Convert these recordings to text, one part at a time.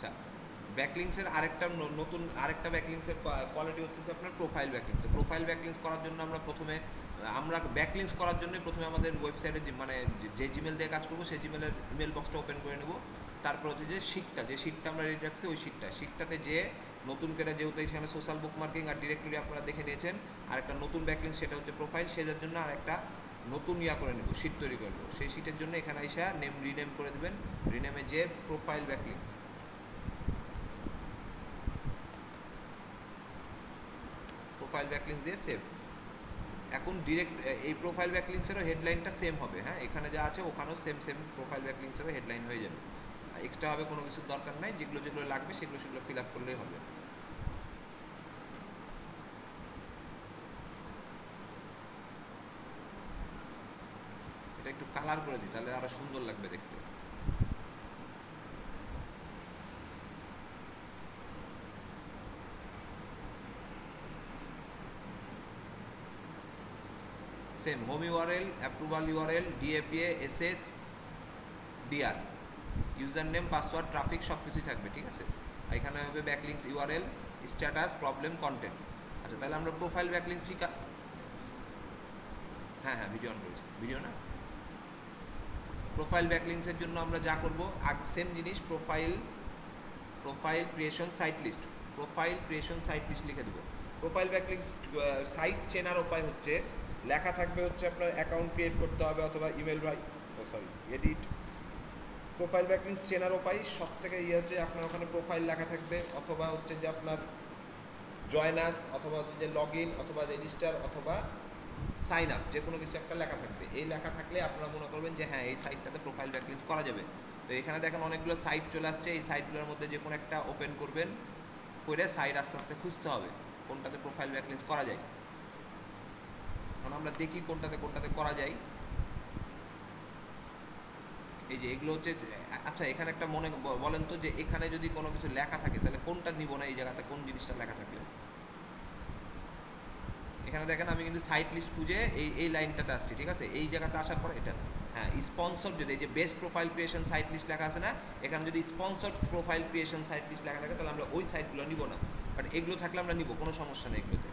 আচ্ছা, ব্যাকলিংসের নতুন আরেকটা ব্যাকলিংসের কোয়ালিটি হচ্ছে যে আপনার প্রোফাইল ব্যাকলিংস। প্রোফাইল ব্যাকলিংস করার জন্য আমরা ব্যাকলিংস করার জন্য প্রথমে আমাদের ওয়েবসাইটে মানে যে জিমেল দিয়ে কাজ করবো সেই জিমেলের ইমেল বক্সটা ওপেন করে নেব। তারপর হচ্ছে যে শিটটা আমরা রেডি রাখছি, ওই শিটটাতে যে নতুন করে যেহেতু এখানে সোশ্যাল বুক মার্কিং আর ডিরেক্টরি আপনারা দেখে নিয়েছেন, আর একটা নতুন ব্যাকলিংস সেটা হচ্ছে প্রোফাইল, সেটার জন্য আর একটা নতুন করে নেব, শিট তৈরি করবো। সেই শিটের জন্য এখানে আইসা রিনেম করে দেবেন, রিনেমে যে প্রোফাইল ব্যাকলিংস, প্রোফাইল ব্যাকলিংস দিয়ে সেভ। এখন ডিরেক্ট এই প্রোফাইল ব্যাকলিংসেরও হেডলাইনটা সেম হবে, হ্যাঁ এখানে যা আছে ওখানেও সেম প্রোফাইল ব্যাকলিংসেরও হেডলাইন হয়ে যাবে। এক্সট্রাভাবে কোনো কিছুর দরকার নাই, যেগুলো লাগবে সেগুলো ফিল আপ করলেই হবে। এটা একটু কালার করে দিই, তাহলে আরো সুন্দর লাগবে দেখতে। Same home URL, approval URL, DAPA, SS, DR, user name, password, traffic সব কিছুই থাকবে, ঠিক আছে। এখানে হবে backlinks URL, status, problem, content. আচ্ছা, তাহলে আমরা প্রোফাইল ব্যাকলিংস হ্যাঁ হ্যাঁ ভিডিও অন করেছি, ভিডিও না। প্রোফাইল ব্যাকলিংসের জন্য আমরা যা করব, সেম জিনিস, profile creation site list, profile creation site list লিখে দেবো। প্রোফাইল ব্যাকলিংস সাইট চেনার উপায় হচ্ছে, লেখা থাকবে হচ্ছে আপনার অ্যাকাউন্ট ক্রিয়েট করতে হবে অথবা ইমেল এডিট। প্রোফাইল ব্যাকলিংস চেনার উপায় সব থেকে হচ্ছে আপনার ওখানে প্রোফাইল লেখা থাকবে, অথবা হচ্ছে যে আপনার জয়েন আস, অথবা হচ্ছে যে লগ ইন, অথবা রেজিস্টার, অথবা সাইন আপ, যে কোনো কিছু একটা লেখা থাকবে। এই লেখা থাকলে আপনারা মনে করবেন যে হ্যাঁ এই সাইটটাতে প্রোফাইল ব্যাকলিংস করা যাবে। তো এখানে দেখেন অনেকগুলো সাইট চলে আসছে, এই সাইটগুলোর মধ্যে যে কোনো একটা ওপেন করবেন, করে সাইট আস্তে আস্তে খুঁজতে হবে কোনটাতে প্রোফাইল ব্যাকলিংস করা যায়। এখন আমরা দেখি কোনটাতে করা যায়। এই যে এগুলো হচ্ছে, আচ্ছা এখানে একটা বলেন তো, যে এখানে যদি কোনো কিছু লেখা থাকে তাহলে কোনটা নিব না, এই জায়গাতে কোন জিনিসটা লেখা থাকলে। এখানে দেখেন আমি কিন্তু সাইট লিস্ট খুঁজে এই লাইনটাতে আসছি, ঠিক আছে। এই জায়গাতে আসার পর এটা, হ্যাঁ স্পন্সর, যদি এই যে best profile creation site list লেখা আছে না, এখানে যদি sponsor profile creation site list লেখা থাকে তাহলে আমরা ওই সাইটগুলো নিব না, বাট এগুলো থাকলে আমরা নিব, কোনো সমস্যা নেই এগুলোতে।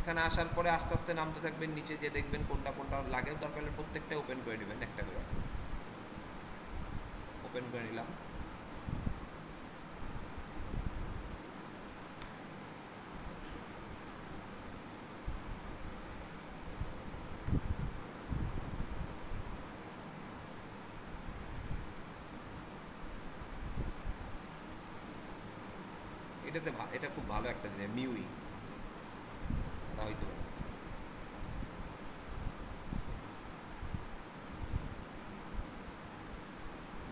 এখানে আসার পরে আস্তে আস্তে নামতে থাকবেন, নিচে যে দেখবেন কোনটা লাগে, দরকার হলে প্রত্যেকটা ওপেন করে নেবেন, একটা করে ওপেন করে নিলাম। এটা খুব ভালো একটা জিনিস, মিউই হয়তো।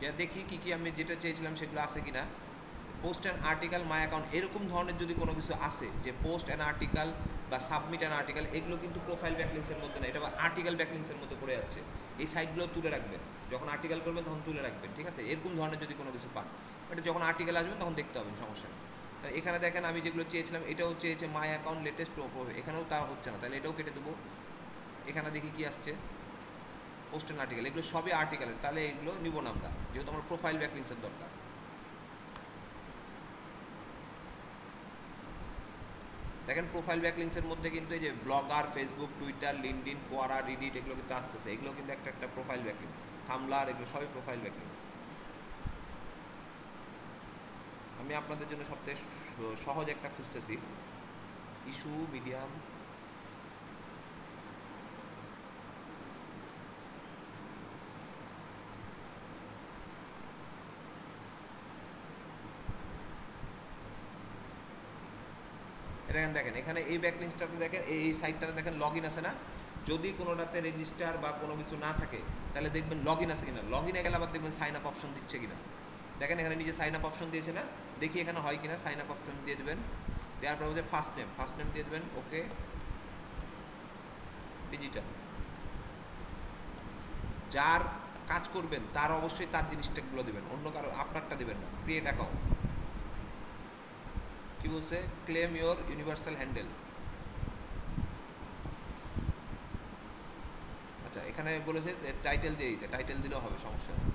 যা দেখি কি আমি যেটা চেয়েছিলাম সেগুলো আছে কিনা। Post and article, my account, এরকম ধরনের যদি কোনো কিছু আসে, যে পোস্ট অ্যান্ড আর্টিকেল বা সাবমিট অ্যান্ড আর্টিকেল, এগুলো কিন্তু প্রোফাইল ব্যাকলিংসের মধ্যে না, এটা বা আর্টিকেল ব্যাকলিংসের মধ্যে পড়ে যাচ্ছে। এই সাইটগুলো তুলে রাখবেন, যখন আর্টিকেল করবেন তখন তুলে রাখবেন, ঠিক আছে। এরকম ধরনের যদি কোনো কিছু পান, এটা যখন আর্টিকেল আসবেন তখন দেখতে হবে, সমস্যা নেই। এখানে দেখেন আমি যেগুলো চেয়েছিলাম, এটাও চেয়েছে মাই অ্যাকাউন্ট লেটেস্ট, এখানেও তা হচ্ছে না, তাহলে এটাও কেটে দেবো। এখানে দেখি কি আসছে, পোস্ট অ্যান্ড আর্টিকেল, এগুলো সবই আর্টিকেলের, তাহলে এগুলো নিব না আমরা, যেহেতু আমার প্রোফাইল ব্যাকলিংসের দরকার। দেখেন প্রোফাইল ব্যাকলিংসের মধ্যে কিন্তু এই যে ব্লগার, ফেসবুক, টুইটার, লিঙ্কডইন, কোয়ারা, রিডিট, এগুলো কিন্তু আসতেছে, এগুলো কিন্তু একটা প্রোফাইল ব্যাকলিংস। থামলার, এগুলো সবই প্রোফাইল ব্যাকলিংস। আমি আপনাদের জন্য সবথেকে সহজ একটা খুঁজতেছি, ইস্যু মিডিয়াম। দেখেন এখানে এই ব্যাকলিংসটাতে দেখেন, এই সাইটটাতে দেখেন লগ ইন আছে না, যদি কোনোটাতে রেজিস্টার বা কোনো কিছু না থাকে তাহলে দেখবেন লগ ইন আছে কিনা, লগ ইনে গেলে আবার দেখবেন সাইন আপ অপশন দিচ্ছে কিনা। দেখেন এখানে নিজে সাইন আপ অপশন দিয়েছে না, দেখি এখানে হয় কিনা। সাইন আপ অপশন দিয়ে দেবেন, দেওয়ার পর হচ্ছে ফার্স্ট নেম দিয়ে দেবেন, ওকে, ডিজিটাল। যার কাজ করবেন তার অবশ্যই তার জিনিসটাগুলো দেবেন, অন্য কারো আপনারটা দেবেন না। ক্রিয়েট অ্যাকাউন্ট, কি বলছে, ক্লেম ইওর ইউনিভার্সাল হ্যান্ডেল। আচ্ছা এখানে বলেছে টাইটেল দিয়ে দিতে, টাইটেল দিলেও হবে, সমস্যা নেই।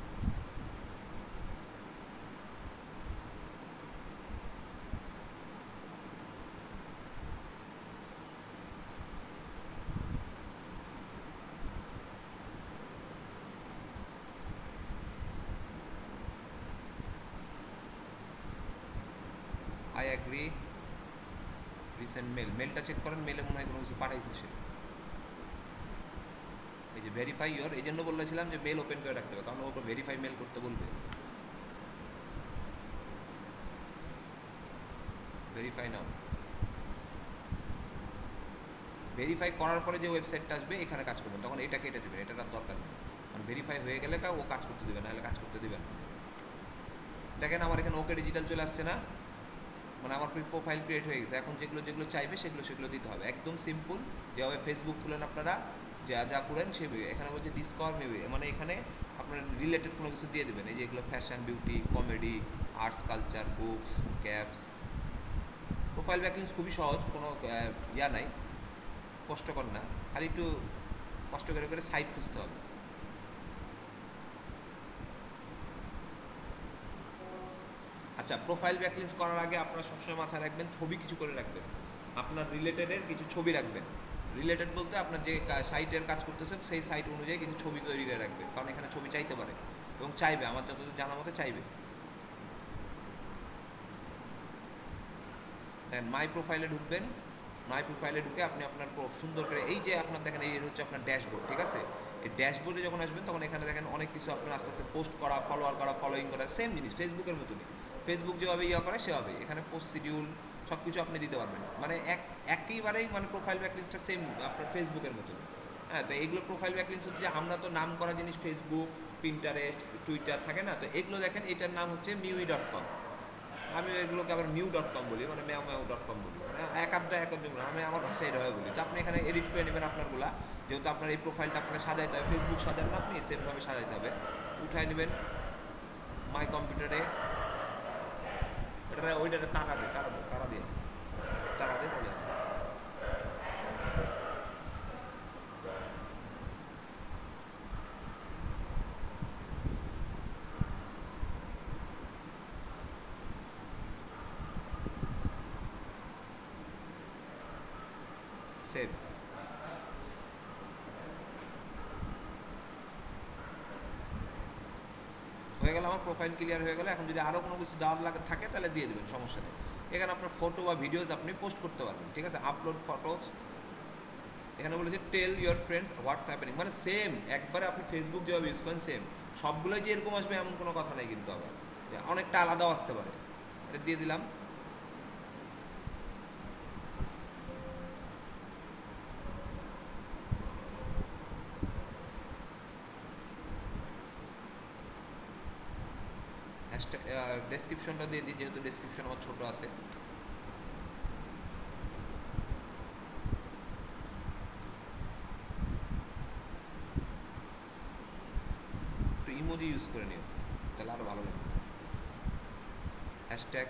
অ্যাগ্রি রিসেন্ট মেলটা চেক করেন, মেলে মনে হয় কোনো কিছু পাঠাইছে সে। এই যে ভেরিফাই ইওর, এই জন্য বলেছিলাম যে মেল ওপেন করে রাখতে হবে, কারণ ওপর ভেরিফাই মেল করতে বলবে। ভেরিফাই নাও, ভেরিফাই করার পরে যে ওয়েবসাইটটা আসবে এখানে কাজ করবেন, তখন এটা কেটে দেবেন, এটার আর দরকার নেই। কারণ ভেরিফাই হয়ে গেলে ও কাজ করতে দেবে, নাহলে কাজ করতে দেবেন। দেখেন আমার এখানে ওকে ডিজিটাল চলে আসছে না, মানে আমার প্রোফাইল ক্রিয়েট হয়ে গেছে। এখন যেগুলো যেগুলো চাইবে সেগুলো দিতে হবে, একদম সিম্পল। যেভাবে ফেসবুক খুলেন আপনারা, যা যা করেন সেভাবে এখানে বলছে ডিসকভার মেবে, মানে এখানে আপনার রিলেটেড কোনো কিছু দিয়ে দেবেন। এই যে এগুলো fashion, beauty, comedy, arts, culture, books, caps. Profile backlinks খুবই সহজ, কোনো ইয়া নাই, কষ্টকর না, খালি একটু কষ্ট করে করে সাইট খুঁজতে হবে। আচ্ছা, প্রোফাইল ব্যাকলিংস করার আগে আপনারা সবসময় মাথায় রাখবেন, ছবি কিছু করে রাখবেন, আপনার রিলেটেডের কিছু ছবি রাখবেন। রিলেটেড বলতে আপনার যে সাইটের কাজ করতেছেন সেই সাইট অনুযায়ী কিছু ছবি তৈরি করে রাখবেন, কারণ এখানে ছবি চাইতে পারে এবং চাইবে, আমার যতদূর জানা মতে চাইবে। দেখেন মাই প্রোফাইলে ঢুকবেন, মাই প্রোফাইলে ঢুকে আপনি আপনার সুন্দর করে, এই যে আপনার দেখেন এই হচ্ছে আপনার ড্যাশবোর্ড, ঠিক আছে? এই ড্যাশবোর্ডে যখন আসবেন তখন এখানে দেখেন অনেক কিছু আপনার আস্তে আস্তে পোস্ট করা, ফলোয়ার করা, ফলোয়িং করা, সেম জিনিস ফেসবুকের মতনই। ফেসবুক যেভাবে ইয়া করে সেভাবে এখানে পোস্ট শিডিউল সব কিছু আপনি দিতে পারবেন, মানে একইবারেই মানে প্রোফাইল ব্যাকলিংসটা সেম আপনার ফেসবুকের মতন। হ্যাঁ, তো এইগুলো প্রোফাইল ব্যাকলিংস হচ্ছে যে আমরা তো নাম করা জিনিস ফেসবুক, পিন্টারেস্ট, টুইটার থাকে না, তো এগুলো দেখেন এটার নাম হচ্ছে miui.com। আমি এগুলোকে আবার miu.com বলি, মানে meow.com বলি, মানে এক আধটা আমি আমার ভাষায় এভাবে বলি। তো আপনি এখানে এডিট করে নেবেন আপনারগুলা, যেহেতু আপনার এই প্রোফাইলটা আপনাকে সাজাইতে হবে, ফেসবুক সাজান না আপনি, সেমভাবে সাজাইতে হবে। উঠায় নেবেন মাই কম্পিউটারে, এটা ওইটাতে তারা দিয়ে তাহলে সেভ। হয়ে গেল, আমার প্রোফাইল ক্লিয়ার হয়ে গেল। এখন যদি আরও কোনো কিছু দেওয়ার লাগে থাকে তাহলে দিয়ে দেবেন, সমস্যা নেই। এখানে আপনার ফটো বা ভিডিওস আপনি পোস্ট করতে পারবেন, ঠিক আছে? আপলোড ফটোস, এখানে বলেছে tell your friends what's happening, মানে সেম একবারে আপনি ফেসবুক যেভাবে ইউজ করেন সেম, সবগুলোই যে এরকম আসবে এমন কোনো কথা নেই, কিন্তু আবার অনেকটা আলাদাও আসতে পারে। এটা দিয়ে দিলাম। হ্যাশট্যাগ ডেসক্রিপশনটা দিয়ে দিই, যেহেতু ডেসক্রিপশন আমার ছোটো আছে। একটু ইমোজি ইউজ করে নিও, তাহলে আরও ভালো লাগবে। হ্যাশট্যাগ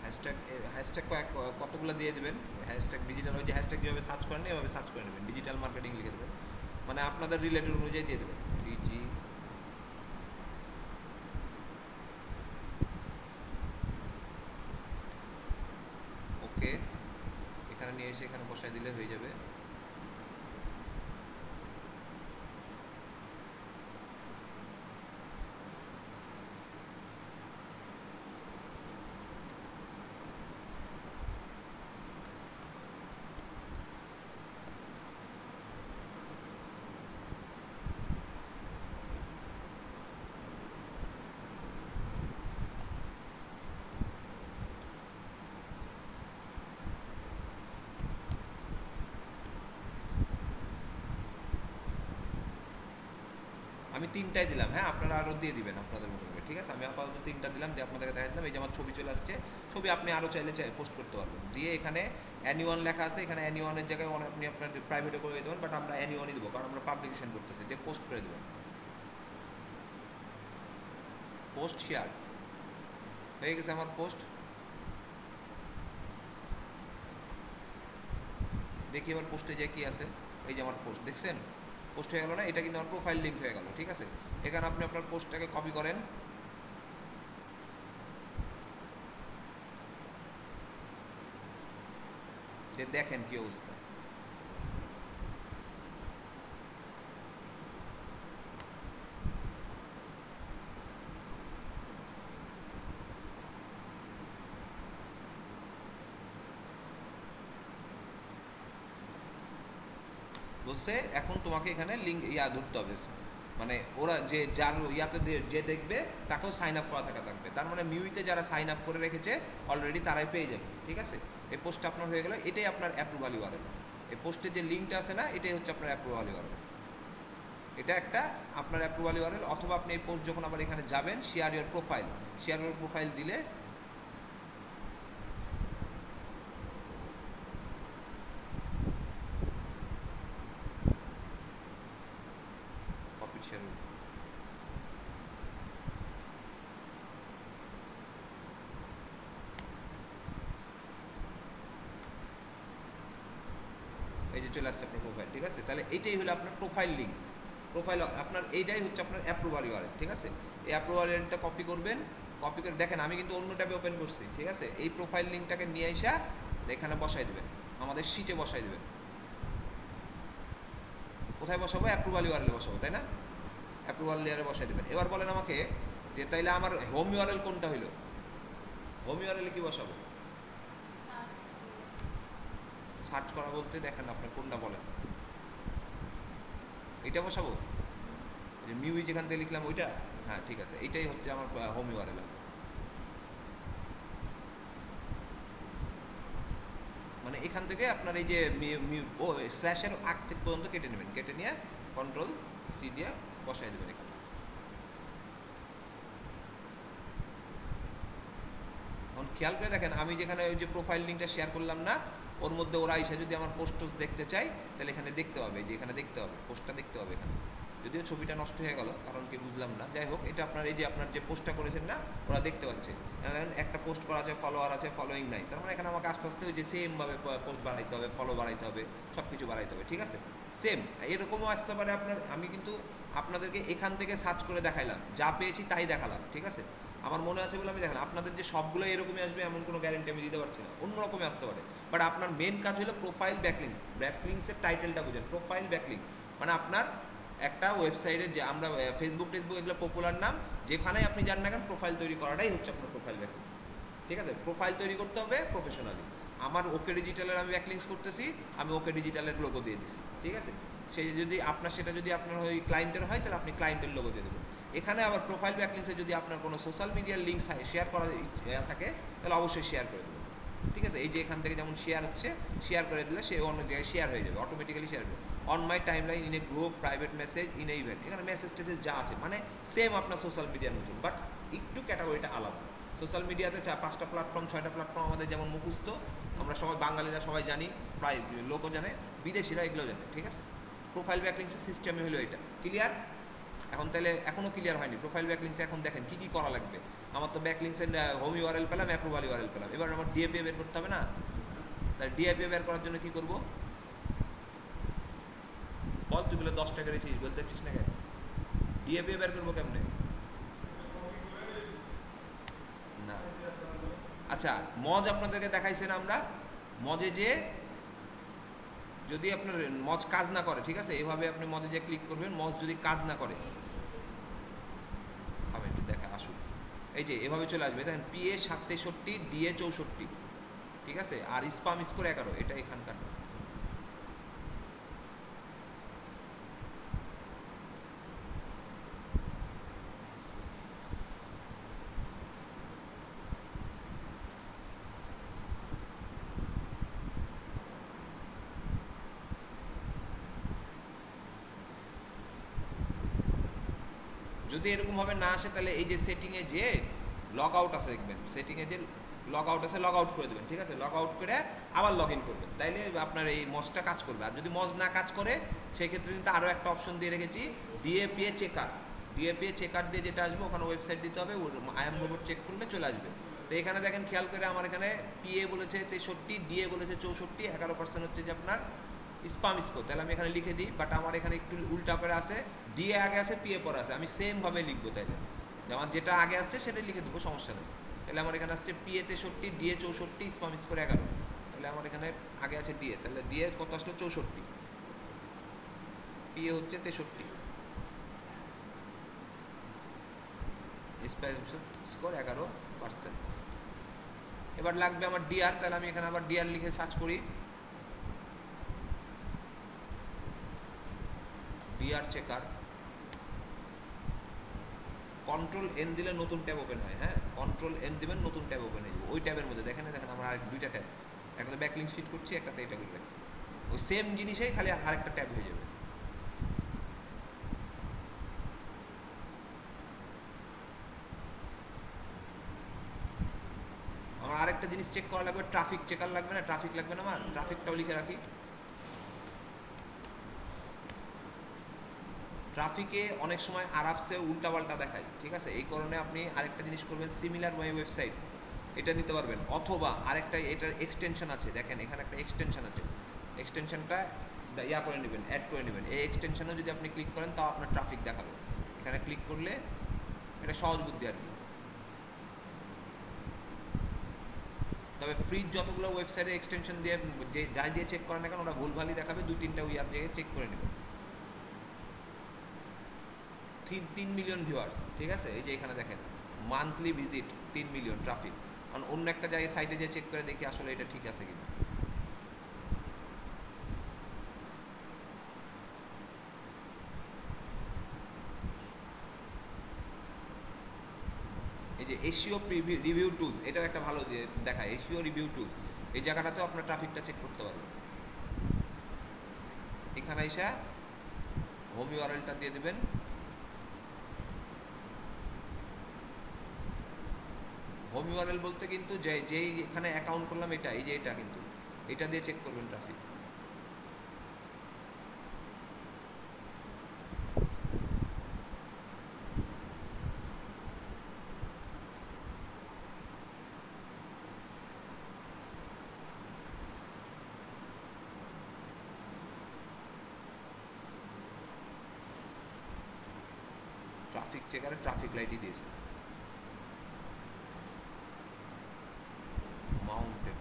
হ্যাশট্যাগ হ্যাশট্যাগ কতগুলো দিয়ে দেবেন। হ্যাশট্যাগ ডিজিটাল, ওই যে হ্যাশট্যাগ যেভাবে সার্চ করেন এভাবে সার্চ করে নেবেন, ডিজিটাল মার্কেটিং লিখে দেবেন, মানে আপনাদের রিলেটেড অনুযায়ী দিয়ে দেবেন। ডিজি ওকে, এখানে নিয়ে এসে এখানে বসাই দিলে হয়ে যাবে। আমি তিনটাই দিলাম, হ্যাঁ আপনারা আরও দিয়ে দিবেন আপনাদের মতো করে, ঠিক আছে? আমি আপাতত তিনটা দিলাম, দিয়ে আপনাদেরকে দেখা দিলাম। এই যে আমার ছবি চলে আসছে, ছবি আপনি আরও চাইলে পোস্ট করতে পারবেন। দিয়ে এখানে অ্যানিওয়ান লেখা আছে, এখানে অ্যানিওয়ানের জায়গায় আপনি আপনার প্রাইভেটও করে দেবেন, বাট আমরা অ্যানিওয়ানই দেবো কারণ আমরা পাবলিকেশন করতেছি, দিয়ে পোস্ট করে দেবেন। পোস্ট শেয়ার হয়ে গেছে আমার পোস্ট। দেখি এবার পোস্টে যে কি আছে, এই যে আমার পোস্ট দেখছেন পোস্ট হয়ে গেল না, এটা কিন্তু আমার প্রোফাইল লিঙ্ক হয়ে গেল। ঠিক আছে, এখানে আপনি আপনার পোস্টটাকে কপি করেন, যে দেখেন কি অবস্থা। বলছে এখন তোমাকে এখানে লিঙ্ক ধরতে হবে, মানে ওরা যে যার ইয়াতে যে দেখবে তাকেও সাইন আপ করা থাকা থাকবে, তার মানে মিউইতে যারা সাইন আপ করে রেখেছে অলরেডি তারাই পেয়ে যাবে। ঠিক আছে, এই পোস্টটা আপনার হয়ে গেল, এটাই আপনার অ্যাপ্রুভাল ইউআরএল। এই পোস্টের যে লিঙ্কটা আছে না, এটাই হচ্ছে আপনার অ্যাপ্রুভাল ইউআরএল। এটা একটা আপনার অ্যাপ্রুভাল ইউআরএল। অথবা আপনি এই পোস্ট যখন আবার এখানে যাবেন, শেয়ার ইউর প্রোফাইল দিলে কপি শেয়ার, এই যে চলে আসছে আপনার প্রোফাইল। ঠিক আছে, তাহলে এইটাই হলো আপনার প্রোফাইল লিঙ্ক। প্রোফাইল আপনার এইটাই হচ্ছে আপনার অ্যাপ্রুভাল ইউআরএল। ঠিক আছে, এই অ্যাপ্রুভাল ইউআরএলটা কপি করবেন, কপি করে দেখেন আমি কিন্তু অন্য ট্যাবে ওপেন করছি। ঠিক আছে, এই প্রোফাইল লিঙ্কটাকে নিয়ে এসে এখানে বসাই দেবেন, আমাদের শিটে বসাই দেবেন। কোথায় বসাবো? অ্যাপ্রুভাল ইউআরএল বসাবো, তাই না? অ্যাপ্রুভাল লেয়ারে বসাই দেবেন। এবার বলেন আমাকে যে তাইলে আমার হোম ইউআরএল কোনটা হইলো? হোম ইউআরএল কি বসাবো? সার্চ করা বলতে দেখেন আপনার কোনটা বলেন, এটা বসাবো যে মিউই যেখান থেকে লিখলাম ওইটা? হ্যাঁ ঠিক আছে, এইটাই হচ্ছে আমার হোম ইউআরএল। মানে এখান থেকে আপনার এই যে স্ল্যাশের আগ থেকে পর্যন্ত কেটে নেবেন, কেটে নিয়ে কন্ট্রোল সি দিয়ে বসাই দেবেন এখানে। এখন খেয়াল করে দেখেন আমি যেখানে ওই যে প্রোফাইল লিঙ্কটা শেয়ার করলাম না, ওর মধ্যে ওরা এসে যদি আমার পোস্ট দেখতে চাই তাহলে এখানে দেখতে হবে, যে এখানে দেখতে হবে পোস্টটা দেখতে হবে এখানে। যদিও ছবিটা নষ্ট হয়ে গেল কারণ কি বুঝলাম না, যাই হোক এটা আপনার এই যে আপনার যে পোস্টটা করেছেন না ওরা দেখতে পাচ্ছে। একটা পোস্ট করা আছে, ফলোয়ার আছে, ফলোয়িং নাই, তার মানে এখানে আমাকে আস্তে আস্তে ওই যে সেমভাবে পোস্ট বাড়াইতে হবে, ফলো বাড়াইতে হবে, সব কিছু বাড়াইতে হবে। ঠিক আছে, সেম এরকমও আসতে পারে আপনার। আমি কিন্তু আপনাদেরকে এখান থেকে সার্চ করে দেখাইলাম, যা পেয়েছি তাই দেখালাম। ঠিক আছে, আমার মনে আছে বলে আমি দেখালাম। আপনাদের যে সবগুলো এরকমই আসবে এমন কোনো গ্যারেন্টি আমি দিতে পারছি না, অন্যরকমই আসতে পারে। বাট আপনার মেন কাজ হলো প্রোফাইল ব্যাকলিং। ব্যাকলিংসের টাইটেলটা বুঝেন, প্রোফাইল ব্যাকলিং মানে আপনার একটা ওয়েবসাইটে যে আমরা ফেসবুক টেসবুক এগুলো পপুলার নাম, যেখানে আপনি যান না কেন প্রোফাইল তৈরি করাটাই হচ্ছে আপনার প্রোফাইল ব্যাকলিং। ঠিক আছে, প্রোফাইল তৈরি করতে হবে প্রফেশনালি। আমার ওকে ডিজিটালের আমি ব্যাকলিংস করতেছি, আমি ওকে ডিজিটালের লোগো দিয়ে দিচ্ছি। ঠিক আছে, সেই যদি আপনার সেটা যদি আপনার ওই ক্লায়েন্টের হয় তাহলে আপনি ক্লায়েন্টের লোগো দিয়ে দেবেন। এখানে আবার প্রোফাইল ব্যাকলিংসে যদি আপনার কোনো সোশ্যাল মিডিয়ার লিঙ্ক শেয়ার করার থাকে তাহলে অবশ্যই শেয়ার করে দেবেন। ঠিক আছে, এই যে এখান থেকে যেমন শেয়ার হচ্ছে, শেয়ার করে দিলে সে অন্য জায়গায় শেয়ার হয়ে যাবে, অটোমেটিক্যালি শেয়ার হবে। On my time line, in a group, private message, in a event, এখানে মেসেজ টেসেজ যা আছে মানে সেম আপনার সোশ্যাল মিডিয়ার মতন, বাট একটু ক্যাটাগরিটা আলাদা। সোশ্যাল মিডিয়াতে 5টা প্ল্যাটফর্ম 6টা প্ল্যাটফর্ম আমাদের যেমন মুখস্থ, আমরা সবাই বাঙালিরা সবাই জানি, প্রায় লোকও জানে, বিদেশিরা এগুলো জানে। ঠিক আছে, প্রোফাইল ব্যাকলিংসের সিস্টেমই হলো এটা। ক্লিয়ার? এখন তাহলে এখনও ক্লিয়ার হয়নি প্রোফাইল ব্যাকলিংসে। এখন দেখেন কী কী করা লাগবে। আমার তো ব্যাকলিংসের হোম ইউআরএল পেলাম, অ্যাপ্রুভাল ইউআরএল পেলাম, এবার আমার ডিএপি বের করতে হবে না? তাই ডিএপি বের করার জন্য কী করবো বল? তুই বলে 10 টাকা রেছিস, বলতে চাচ্ছিস না কেন? ডিএপি বের করবো কেমনে? না, আচ্ছা মজ আপনাদেরকে দেখাইছে না আমরা, মজে যে যদি আপনার মজ কাজ না করে, ঠিক আছে, এভাবে আপনি মজে যে ক্লিক করবেন, মজ যদি কাজ না করে, আমি একটু দেখা আসুন, এই যে এভাবে চলে আসবে দেখেন, পিএ 67, ডিএ 64। ঠিক আছে, আর স্পাম স্কোর 11, এটা এখানকার। যদি এরকমভাবে না আসে তাহলে এই যে সেটিংয়ে যে লগ আউট আছে দেখবেন, সেটিংয়ে যে লগ আউট আছে, লগ আউট করে দেবেন। ঠিক আছে, লগ আউট করে আবার লগ ইন করবেন, তাইলে আপনার এই মজটা কাজ করবে। আর যদি মজ না কাজ করে সেক্ষেত্রে কিন্তু আরও একটা অপশন দিয়ে রেখেছি, ডিএপিএ চেকার। ডিএপি চেকার দিয়ে যেটা আসবে ওখানে ওয়েবসাইট দিতে হবে, আই এম রোবট চেক করলে চলে আসবে। তো এখানে দেখেন খেয়াল করে আমার এখানে পিএ বলেছে 63, ডিএ বলেছে 64, 11% হচ্ছে যে আপনার স্পাম স্কোর। তাহলে আমি এখানে লিখে দিই, বাট আমার এখানে একটু উল্টা করে আছে, ডিএ আগে আছে পিএ পরে আছে, আমি সেমভাবে লিখবো। তাইলে যেমন যেটা আগে আসছে সেটাই লিখে দেবো, সমস্যা নেই। তাহলে আমার এখানে আসছে পিএ 63, ডিএ 64, স্পাম স্কোর 11। তাহলে আমার এখানে আগে আছে ডিএ, তাহলে ডিএ কত আসলো 64, পিএ হচ্ছে 63, স্পাম স্কোর 11%। এবার লাগবে আমার ডিআর, তাহলে আমি এখানে আবার ডিআর লিখে সার্চ করি, ডিআর চেকার। কন্ট্রোল এন দিলে নতুন ট্যাব ওপেন হয়, হ্যাঁ কন্ট্রোল এন দিবেন নতুন ট্যাব ওপেন হয়ে যাবে। ওই ট্যাবের মধ্যে দেখেন আমার আর দুইটা ট্যাব, একটা ব্যাকলিংক শিট করছি, একটাতে এটা করে রাখছি, ওই সেম জিনিসেই খালি আরেকটা ট্যাব হয়ে যাবে। আমার আরেকটা জিনিস চেক করা লাগবে, ট্রাফিক চেকার লাগবে না? ট্রাফিক লাগবে না আমার? ট্রাফিকটাও লিখে রাখি। ট্রাফিকে অনেক সময় আরাফসে উল্টাপাল্টা দেখায়, ঠিক আছে? এই কারণে আপনি আরেকটা জিনিস করবেন, সিমিলার মাই ওয়েবসাইট এটা নিতে পারবেন, অথবা আরেকটা এটার এক্সটেনশন আছে, দেখেন এখানে একটা এক্সটেনশন আছে, এক্সটেনশনটা ইয়া করে নেবেন, অ্যাড করে নেবেন। এই এক্সটেনশনও যদি আপনি ক্লিক করেন তাও আপনার ট্রাফিক দেখাবে। এখানে ক্লিক করলে এটা সহজ বুদ্ধি আর কি। তবে ফ্রিজ যতগুলো ওয়েবসাইটে এক্সটেনশন দিয়ে যাই দিয়ে চেক করেন না কেন, ওরা ভুলভালই দেখাবে, 2-3টা ইয়ার জায়গায় চেক করে নেবেন। 3 মিলিয়ন ভিউয়ার্স, ঠিক আছে? এই যে এখানে দেখেন মান্থলি ভিজিট 3 মিলিয়ন ট্রাফিক। কারণ অন্য একটা জায়গায় সাইটে যে চেক করে দেখি আসলে এটা ঠিক আছে কিনা। এই যে এশিও রিভিউ টুলস, এটাও একটা ভালো যে দেখায়, এশিও রিভিউ টুলস, এই জায়গাটাতেও আপনার ট্রাফিকটা চেক করতে পারবেন। এখানে এসে হোম ইউআরএলটা দিয়ে দেবেন, হোম ইউআরএল বলতে কিন্তু যেই এখানে অ্যাকাউন্ট করলাম এটা, এই যে এটা কিন্তু এটা দিয়ে চেক করবেন ট্রাফিক। ট্রাফিক চেকারে ট্রাফিক লাইটই দিয়েছে, মাউন্টেন।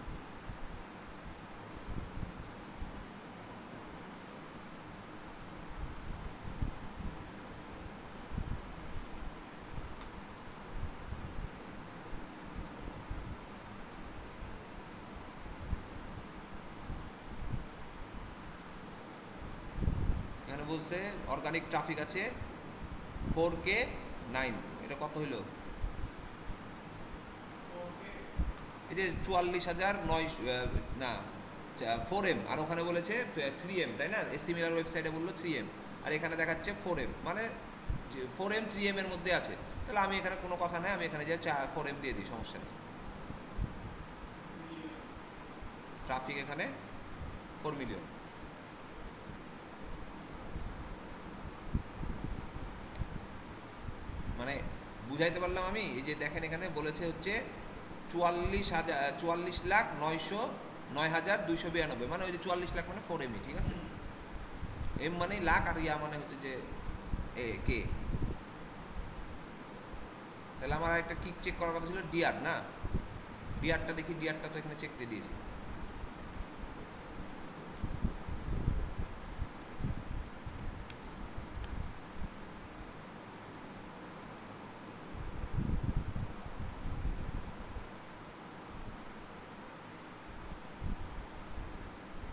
এখানে বলছে অর্গানিক ট্রাফিক আছে 4K9, এটা কত হইল? এই যে 44,900 না 4M, আর ওখানে বলেছে 3M, তাই না? সিমিলার ওয়েবসাইটে বললো 3M, আর এখানে দেখাচ্ছে 4M, মানে 4M 3M এর মধ্যে আছে। তাহলে আমি এখানে কোনো কথা নাই, আমি এখানে যে 4M দিয়ে দিই, সমস্যা নেই। ট্রাফিক এখানে 4 মিলিয়ন। মানে বুঝাইতে পারলাম আমি? এই যে দেখেন এখানে বলেছে হচ্ছে 44,09,292, মানে ওই যে 44 লাখ মানে 4M, ঠিক আছে? এম মানে লাখ, আর ইয়া মানে হচ্ছে যে কে। তাহলে আমার একটা কিক চেক করার কথা ছিল, ডিআর না? ডিআরটা দেখি, ডিআরটা তো এখানে চেক দিয়ে দিয়েছি।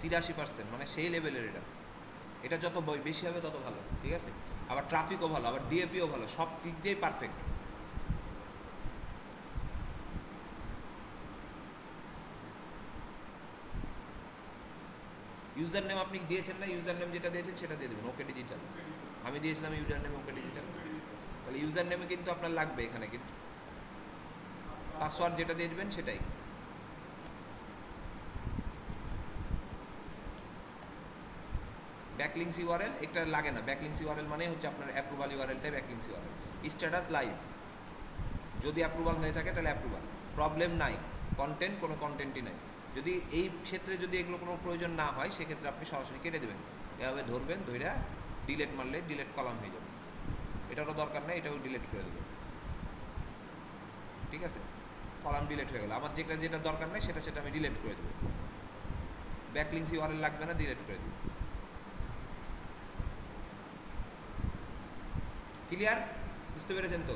%83, মানে সেই লেভেলের। এটা এটা যত বেশি হবে তত ভালো, ঠিক আছে? আবার ট্রাফিকও ভালো, আবার ডিএপিও ভালো, সব দিক দিয়েই পারফেক্ট। ইউজার নেম আপনি দিয়েছেন না? ইউজার নেম যেটা দিয়েছেন সেটা দিয়ে দেবেন, ওকে ডিজিটাল। আমি দিয়েছিলাম ইউজার নেম ওকে ডিজিটাল, তাহলে ইউজার নেমে কিন্তু আপনার লাগবে এখানে, কিন্তু পাসওয়ার্ড যেটা দিয়ে দেবেন সেটাই। ব্যাকলিংস ইউআরএল এটা লাগে না। ব্যাকলিংস ইউআরএল মানে হচ্ছে আপনার অ্যাপ্রুভাল ইউআরএলটাই ব্যাকলিংস ইউআরএল। স্ট্যাটাস লাইভ, যদি অ্যাপ্রুভাল হয়ে থাকে তাহলে অ্যাপ্রুভাল, প্রবলেম নাই। কন্টেন্ট কোনো কন্টেন্টই নাই। যদি এই ক্ষেত্রে যদি এগুলো কোনো প্রয়োজন না হয় সেক্ষেত্রে আপনি সরাসরি কেটে দেবেন, এভাবে ধরবেন, ধরে ডিলেট মারলে ডিলেট কলাম হয়ে যাবে। এটারও দরকার নেই, এটাও ডিলেট করে দেবেন, ঠিক আছে? কলাম ডিলেট হয়ে গেল। আমার যেটা যেটা দরকার নেই সেটা সেটা আমি ডিলেট করে দেবো। ব্যাকলিংস ইউআরএল লাগবে না, ডিলেট করে দেবো। ক্লিয়ার? বুঝতে পেরেছেন তো?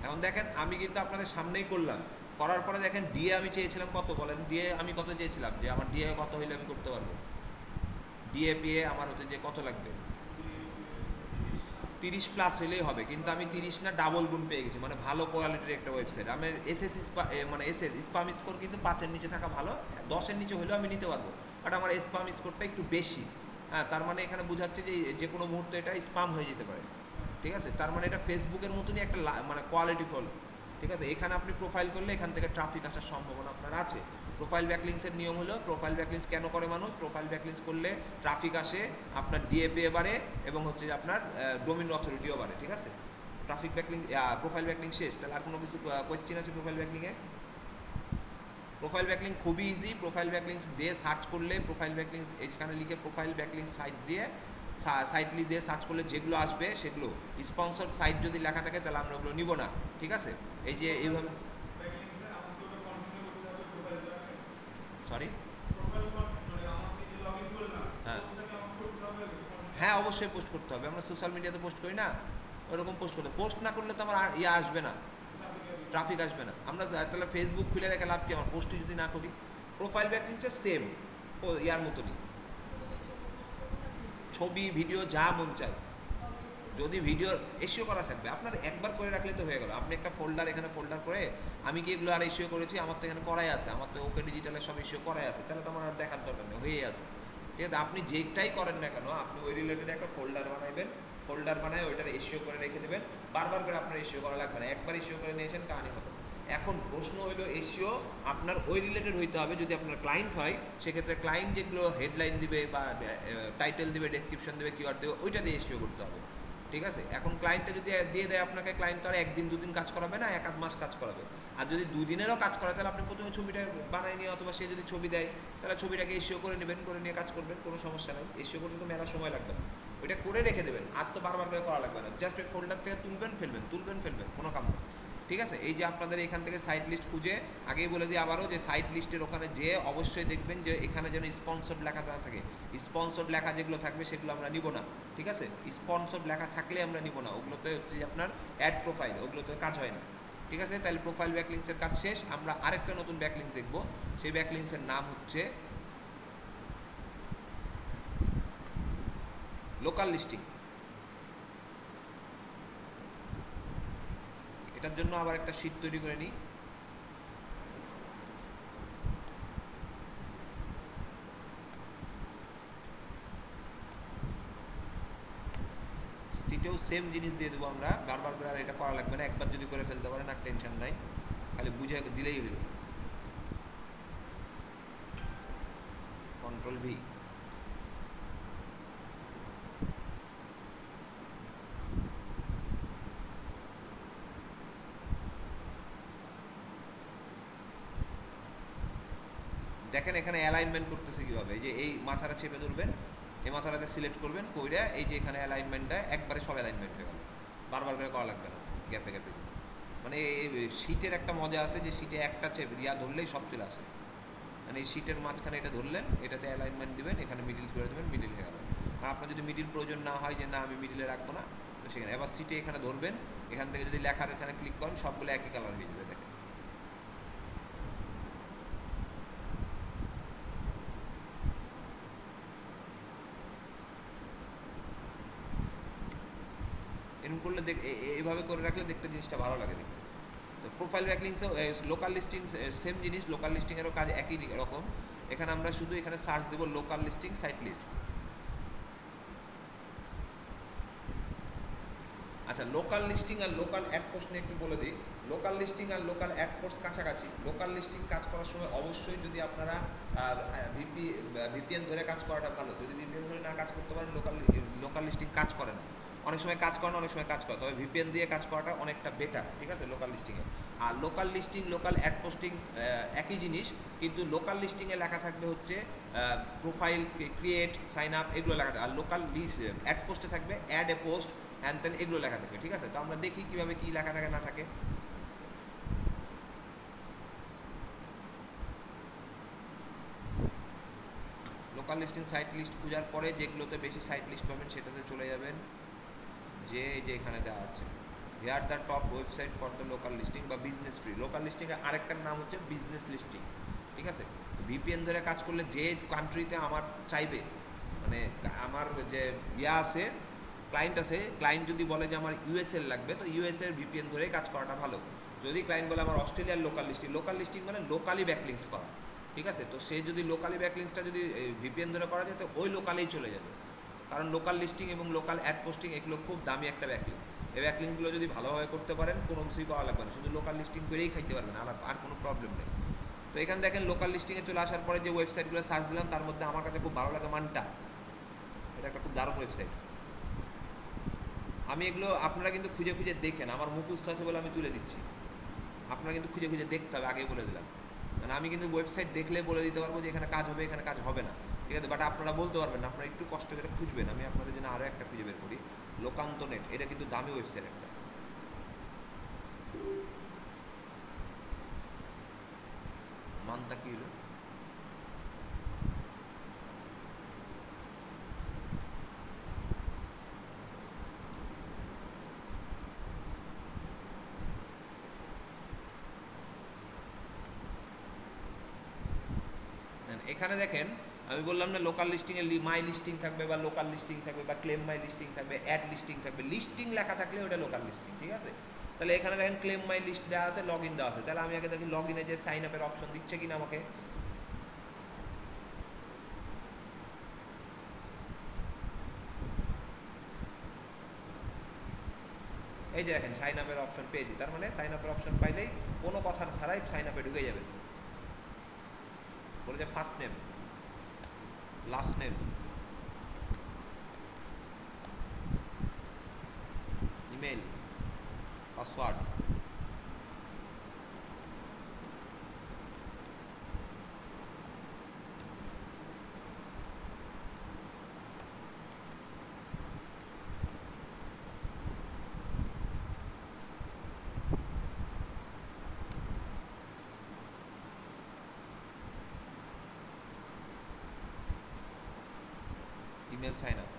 এখন দেখেন আমি কিন্তু আপনাদের সামনেই করলাম, করার পরে দেখেন ডিএ আমি চেয়েছিলাম কত, বলেন ডিএ আমি কত চেয়েছিলাম, যে আমার ডিএ কত হইলে আমি করতে পারবো? ডিএ পিএ আমার হচ্ছে যে কত লাগবে, 30 প্লাস হলেই হবে, কিন্তু আমি 30 না ডাবল গুণ পেয়ে গেছি, মানে ভালো কোয়ালিটির একটা ওয়েবসাইট। আমি এসএস মানে এসএস স্পাম স্কোর কিন্তু 5-এর নিচে থাকা ভালো, 10-এর নিচে হলেও আমি নিতে পারবো, বাট আমার স্পাম স্কোরটা একটু বেশি। হ্যাঁ, তার মানে এখানে বোঝাচ্ছে যে যে কোনো মুহূর্তে এটা স্পাম হয়ে যেতে পারে, ঠিক আছে? তার মানে এটা ফেসবুকের মতনই একটা মানে কোয়ালিটিফুল, ঠিক আছে? এখানে আপনি প্রোফাইল করলে এখান থেকে ট্রাফিক আসার সম্ভাবনা আপনার আছে। প্রোফাইল ব্যাকলিংসের নিয়ম হলো, প্রোফাইল ব্যাকলিংস কেন করে মানুষ? প্রোফাইল ব্যাকলিংস করলে ট্রাফিক আসে, আপনার ডিএপিএ বাড়ে, এবং হচ্ছে যে আপনার ডোমেইন অথরিটিও বাড়ে, ঠিক আছে? ট্রাফিক ব্যাকলিং, প্রোফাইল ব্যাকলিং শেষ। তাহলে আর কোনো কিছু কোয়েশ্চেন আছে প্রোফাইল ব্যাকলিংয়ে? প্রোফাইল ব্যাকলিং খুবই ইজি। প্রোফাইল ব্যাকলিং দিয়ে সার্চ করলে, প্রোফাইল ব্যাকলিং এখানে লিখে প্রোফাইল ব্যাকলিং সাইট দিয়ে সাইট লিস্ট দিয়ে সার্চ করলে যেগুলো আসবে সেগুলো স্পন্সর সাইট যদি লেখা থাকে তাহলে আমরা ওগুলো নিব না, ঠিক আছে? এই যে এইভাবে, সরি, হ্যাঁ হ্যাঁ অবশ্যই পোস্ট করতে হবে। আমরা সোশ্যাল মিডিয়াতে পোস্ট করি না, ওরকম পোস্ট করতে, পোস্ট না করলে তো আমার ইয়ে আসবে না, ট্রাফিক আসবে না। আমরা তাহলে ফেসবুক খুলে রেখে লাভ কি আমার, পোস্টই যদি না করি? প্রোফাইল ব্যাকলিংটা সেম ইয়ার মতনই, ছবি ভিডিও যা মন চায়, যদি ভিডিও এসিও করা থাকবে আপনার একবার করে রাখলে তো হয়ে গেল। আপনি একটা ফোল্ডার, এখানে ফোল্ডার করে, আমি কি এগুলো আর এসিও করেছি? আমার তো এখানে করাই আছে, আমার তো ওকে ডিজিটালের সব এসিও করাই আছে, তাহলে তো আমার আর দেখার দরকার নেই, হয়ে আছে, ঠিক আছে? আপনি যেটাই করেন না কেন আপনি ওই রিলেটেড একটা ফোল্ডার বানাইবেন, ফোল্ডার বানায় ওইটার এসিও করে রেখে দেবেন, বারবার করে আপনার এসিও করা লাগবে না, একবার এসিও করে নিয়েছেন কাহিনি হবে। এখন প্রশ্ন হইলো এসিও আপনার ওই রিলেটেড হইতে হবে। যদি আপনার ক্লায়েন্ট হয় সেক্ষেত্রে ক্লায়েন্ট যেগুলো হেডলাইন দিবে বা টাইটেল দিবে, ডেসক্রিপশন দেবে, কিওয়ার্ড দেবে, ওইটা দিয়ে এসিও করতে হবে, ঠিক আছে? এখন ক্লায়েন্টটা যদি দিয়ে দেয় আপনাকে, ক্লায়েন্ট তো আর 1-2 দিন কাজ করাবে না, 1-8 মাস কাজ করাবে। আর যদি 2 দিনেরও কাজ করায় তাহলে আপনি প্রথমে ছবিটা বানাই নিয়ে, অথবা সে যদি ছবি দেয় তাহলে ছবিটাকে এসিও করে নেবেন, করে নিয়ে কাজ করবেন, কোনো সমস্যা নেই। এসিও করতে তো মেলা সময় লাগবে না, ওইটা করে রেখে দেবেন, আর তো বারবার করে করা লাগবে না, জাস্ট ওই ফোল্ডার থেকে তুলবেন ফেলবেন, তুলবেন ফেলবেন, কোনো কাম নেই, ঠিক আছে? এই যে আপনাদের এখান থেকে সাইট লিস্ট খুঁজে, আগেই বলে দিই আবারও, যে সাইট লিস্টের ওখানে যে অবশ্যই দেখবেন যে এখানে যেন স্পন্সর্ড লেখা না থাকে। স্পন্সর্ড লেখা যেগুলো থাকবে সেগুলো আমরা নিব না, ঠিক আছে? স্পন্সর্ড লেখা থাকলে আমরা নিব না, ওগুলোতে হচ্ছে যে আপনার অ্যাড প্রোফাইল, ওগুলোতে কাজ হয় না, ঠিক আছে? তাহলে প্রোফাইল ব্যাকলিংসের কাজ শেষ। আমরা আরেকটা নতুন ব্যাকলিংস দেখব, সেই ব্যাকলিংসের নাম হচ্ছে লোকাল লিস্টিং। এটার জন্য আবার একটা শীট তৈরি করে নিই। সিটেও সেম জিনিস দিয়ে দেবো আমরা, বারবার করে আর এটা করা লাগবে না, একবার যদি করে ফেলতে পারেন আর টেনশন নাই, খালি বুঝে দিলেই হইল। কন্ট্রোল ভি, দেখেন এখানে অ্যালাইনমেন্ট করতেছে কীভাবে। এই যে এই মাথাটা চেপে ধরবেন, এই মাথাটাতে সিলেক্ট করবেন, কইরা এই যে এখানে অ্যালাইনমেন্টটা একবারে সব অ্যালাইনমেন্ট হয়ে গেল, বারবার করে করা লাগবে না, গ্যাপে গ্যাপে। মানে এই শীটের একটা মজা আছে যে শীটে একটা ধরলেই সব চলে আসে, মানে এই শীটের মাঝখানে এটা ধরলেন, এটাতে অ্যালাইনমেন্ট দিবেন, এখানে মিডিল করে দেবেন, মিডিল হয়ে গেল। আর আপনার যদি মিডিল প্রয়োজন না হয়, যে না আমি মিডিলে রাখবো না, তো সেখানে এবার সিটে এখানে ধরবেন, এখান থেকে যদি লেখার এখানে ক্লিক করেন সবগুলো একই কালার হয়ে যাবে, দেখেন। এরকম করলে এইভাবে করে রাখলে দেখতে জিনিসটা ভালো লাগে দেখতে। তো প্রোফাইল ব্যাকলিংসও লোকাল লিস্টিং সেম জিনিস, লোকাল লিস্টিংয়েরও কাজ একই রকম। এখানে আমরা শুধু এখানে সার্চ দেবো লোকাল লিস্টিং সাইট লিস্ট। আচ্ছা, লোকাল লিস্টিং আর লোকাল অ্যাড পোস্ট নিয়ে একটু বলে দিই। লোকাল লিস্টিং আর লোকাল অ্যাড পোস্ট কাছাকাছি। লোকাল লিস্টিং কাজ করার সময় অবশ্যই যদি আপনারা আর ভিপিএন ধরে কাজ করাটা ভালো। যদি ভিপিএন ধরে না কাজ করতে পারেন, লোকাল লিস্টিং কাজ করে না, অনেক সময় কাজ করে না, অনেক সময় কাজ করে, তবে ভিপিএন দিয়ে কাজ করাটা অনেকটা বেটার, ঠিক আছে, লোকাল লিস্টিংয়ে। আর local listing, local ad posting একই জিনিস, কিন্তু লোকাল লিস্টিংয়ে লেখা থাকবে হচ্ছে প্রোফাইল ক্রিয়েট, সাইন আপ, এগুলো লেখা থাকবে। আর লোকাল অ্যাড পোস্টে থাকবে অ্যাড এ পোস্ট, হ্যান তেন, এগুলো লেখা থাকবে, ঠিক আছে। তো আমরা দেখি কীভাবে কী লেখা থাকে না থাকে। লোকাল লিস্টিং সাইট লিস্ট খোঁজার পরে যেগুলোতে বেশি সাইট লিস্ট পাবেন সেটাতে চলে যাবেন, যে এখানে দেওয়া আছে here the top website for the local listing বা বিজনেস ফ্রি। লোকাল লিস্টিংয়ের আরেকটার নাম হচ্ছে বিজনেস লিস্টিং, ঠিক আছে। ভিপিএন ধরে কাজ করলে যে কান্ট্রিতে আমার চাইবে, মানে আমার যে আছে ক্লায়েন্ট আছে, ক্লায়েন্ট যদি বলে যে আমার ইউএসএর লাগবে, তো ইউএসএর ভিপিএন ধরে কাজ করাটা ভালো। যদি ক্লায়েন্ট বলে আমার অস্ট্রেলিয়ার লোকাল লিস্টিং মানে লোকালি ব্যাকলিংস করা, ঠিক আছে। তো সে যদি লোকালি ব্যাকলিংসটা যদি ভিপিএন ধরে করা যায়, তো ওই লোকালেই চলে যাবে। কারণ লোকাল লিস্টিং এবং লোকাল অ্যাড পোস্টিং এগুলো খুব দামি একটা ব্যাকলিং। এই ব্যাকলিংগুলো যদি ভালোভাবে করতে পারেন, কোনো কিছুই পাওয়া লাগবে না, শুধু লোকাল লিস্টিং করেই খাইতে পারবেন, আর কোনো প্রবলেম নেই। তো এখানে দেখেন লোকাল লিস্টিংয়ে চলে আসার পরে যে ওয়েবসাইটগুলো সার্চ দিলাম, তার মধ্যে আমার কাছে খুব ভালো লাগে মানটা, এটা একটা খুব দারুণ ওয়েবসাইট। আমি এগুলো আপনারা কিন্তু খুঁজে খুঁজে দেখেন, আমার মুখস্থ আছে বলে আমি তুলে দিচ্ছি, আপনারা কিন্তু খুঁজে খুঁজে দেখতে হবে, আগে বলে দিলাম। কারণ আমি কিন্তু ওয়েবসাইট দেখলে বলে দিতে পারবো যে এখানে কাজ হবে, এখানে কাজ হবে না, ঠিক আছে, বাট আপনারা বলতে পারবেন না, আপনারা একটু কষ্ট করে খুঁজবেন। আমি আপনাদের জন্য আরও একটা খুঁজে বের করি, লোকান্ত নেট, এটা কিন্তু দামি ওয়েবসাইট একটা। মানটা কি হলো? এখানে দেখেন আমি বললাম না লোকাল লিস্টিংয়ে মাই লিস্টিং থাকবে বা লোকাল লিস্টিং থাকবে বা ক্লেম মাই লিস্টিং থাকবে, অ্যাড লিস্টিং থাকবে, লিস্টিং লেখা থাকলে ওটা লোকাল লিস্টিং, ঠিক আছে। তাহলে এখানে দেখেন ক্লেম মাই লিস্ট দেওয়া আছে, লগ ইন দেওয়া আছে। তাহলে আমি আগে দেখি লগ ইনে যে সাইন আপের অপশন দিচ্ছে কিনা আমাকে। এই যে দেখেন সাইন আপের অপশন পেয়েছি, তার মানে সাইন আপের অপশন পাইলেই কোনো কথা ছাড়াই সাইন আপে ঢুকে যাবে। বলে যে first name, last name, email, password, email, sign up.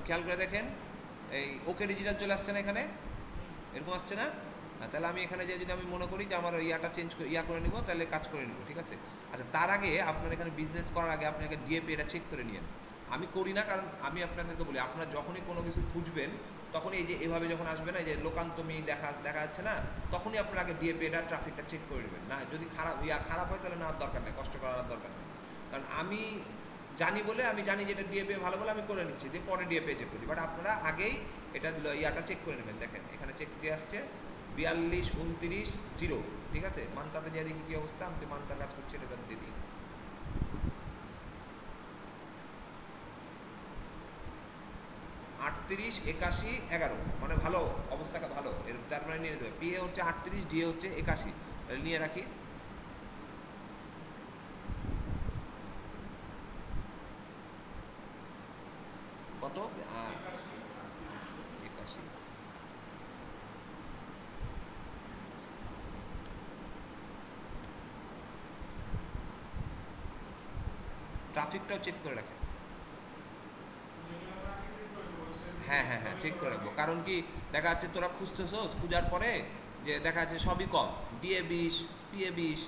খেয়াল করে দেখেন এই ওকে ডিজিটাল চলে আসছে না, এখানে এরকম আসছে না। তাহলে আমি এখানে যে যদি আমি মনে করি যে আমার ইয়াটা চেঞ্জ করে নিব, তাহলে কাজ করে নিব, ঠিক আছে। আচ্ছা, তার আগে আপনার এখানে বিজনেস করার আগে আপনাকে ডিএপি এটা চেক করে নিন। আমি করি না, কারণ আমি আপনাদেরকে বলি, আপনারা যখনই কোনো কিছু খুঁজবেন, তখনই এই যে এভাবে যখন আসবে না, এই যে লোকান্তমি দেখা যাচ্ছে না, তখনই আপনার আগে ডিএপি এটা ট্রাফিকটা চেক করে নেবেন। না যদি খারাপ হয় তাহলে নেওয়ার দরকার নেই, কষ্ট করার দরকার নেই। কারণ আমি জানি বলে, আমি জানি যেটা ডিএপি ভালো বলে আমি করে নিচ্ছি, দিয়ে পরে ডিএপি চেক করছি। বাট আপনারা আগেই এটা ইয়াটা চেক করে নেবেন। দেখেন এখানে চেক দিয়ে আসছে 42, 29, 0, ঠিক আছে। মানতাতে যে দেখি কী অবস্থা, আমি তো মানতার কাজ করছি, এটা দিয়ে দিই। 38, 81, 11, মানে ভালো অবস্থাটা ভালো, এর তার মানে নিয়ে নিতে হবে। পিএ হচ্ছে 38, ডিএ হচ্ছে 81, তাহলে নিয়ে রাখি। কত? 81। ট্রাফিকটাও চেক করে রাখেন। হ্যাঁ হ্যাঁ হ্যাঁ, চেক করে রাখবো। কারণ কি দেখা যাচ্ছে তোরা খুঁজতেছোস, খোঁজার পরে যে দেখা যাচ্ছে সবই কম, ডিএ 20, পিএ 20,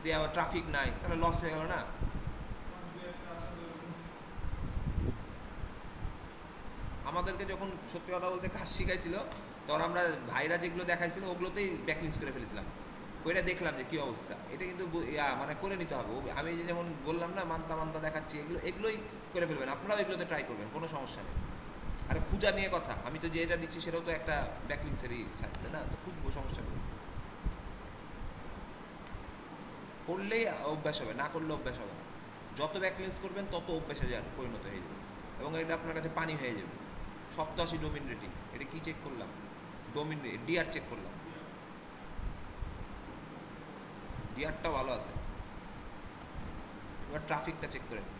দিয়ে আবার ট্রাফিক নাই, তাহলে লস হয়ে গেল না। আমাদেরকে যখন সত্যি কথা বলতে কাজ শিখাইছিল, তখন আমরা ভাইরা যেগুলো দেখাইছিল ওগুলোতেই ব্যাকলিংস করে ফেলেছিলাম। ওইটা দেখলাম যে কী অবস্থা, এটা কিন্তু মানে করে নিতে হবে। আমি যে যেমন বললাম না মান্তা মান্তা দেখাচ্ছি, এগুলোই করে ফেলবেন, আপনারাও এগুলোতে ট্রাই করবেন, কোনো সমস্যা নেই। আর খুঁজা নিয়ে কথা, আমি তো যেটা দিচ্ছি সেটাও তো একটা ব্যাকলিংসেরই সাইট, তাই না? তো খুঁজবো, সমস্যা নেই। করলেই অভ্যাস হবে, না করলে অভ্যাস হবে না। যত ব্যাকলিংস করবেন তত অভ্যাসে পরিণত হয়ে যাবে, এবং এটা আপনার কাছে পানি হয়ে যাবে। 87 ডোমিন রেটিং, এটা কি চেক করলাম? ডোমিন ডিআর চেক করলাম, ডিআরটা ভালো আছে। এবার ট্রাফিকটা চেক করে নিই।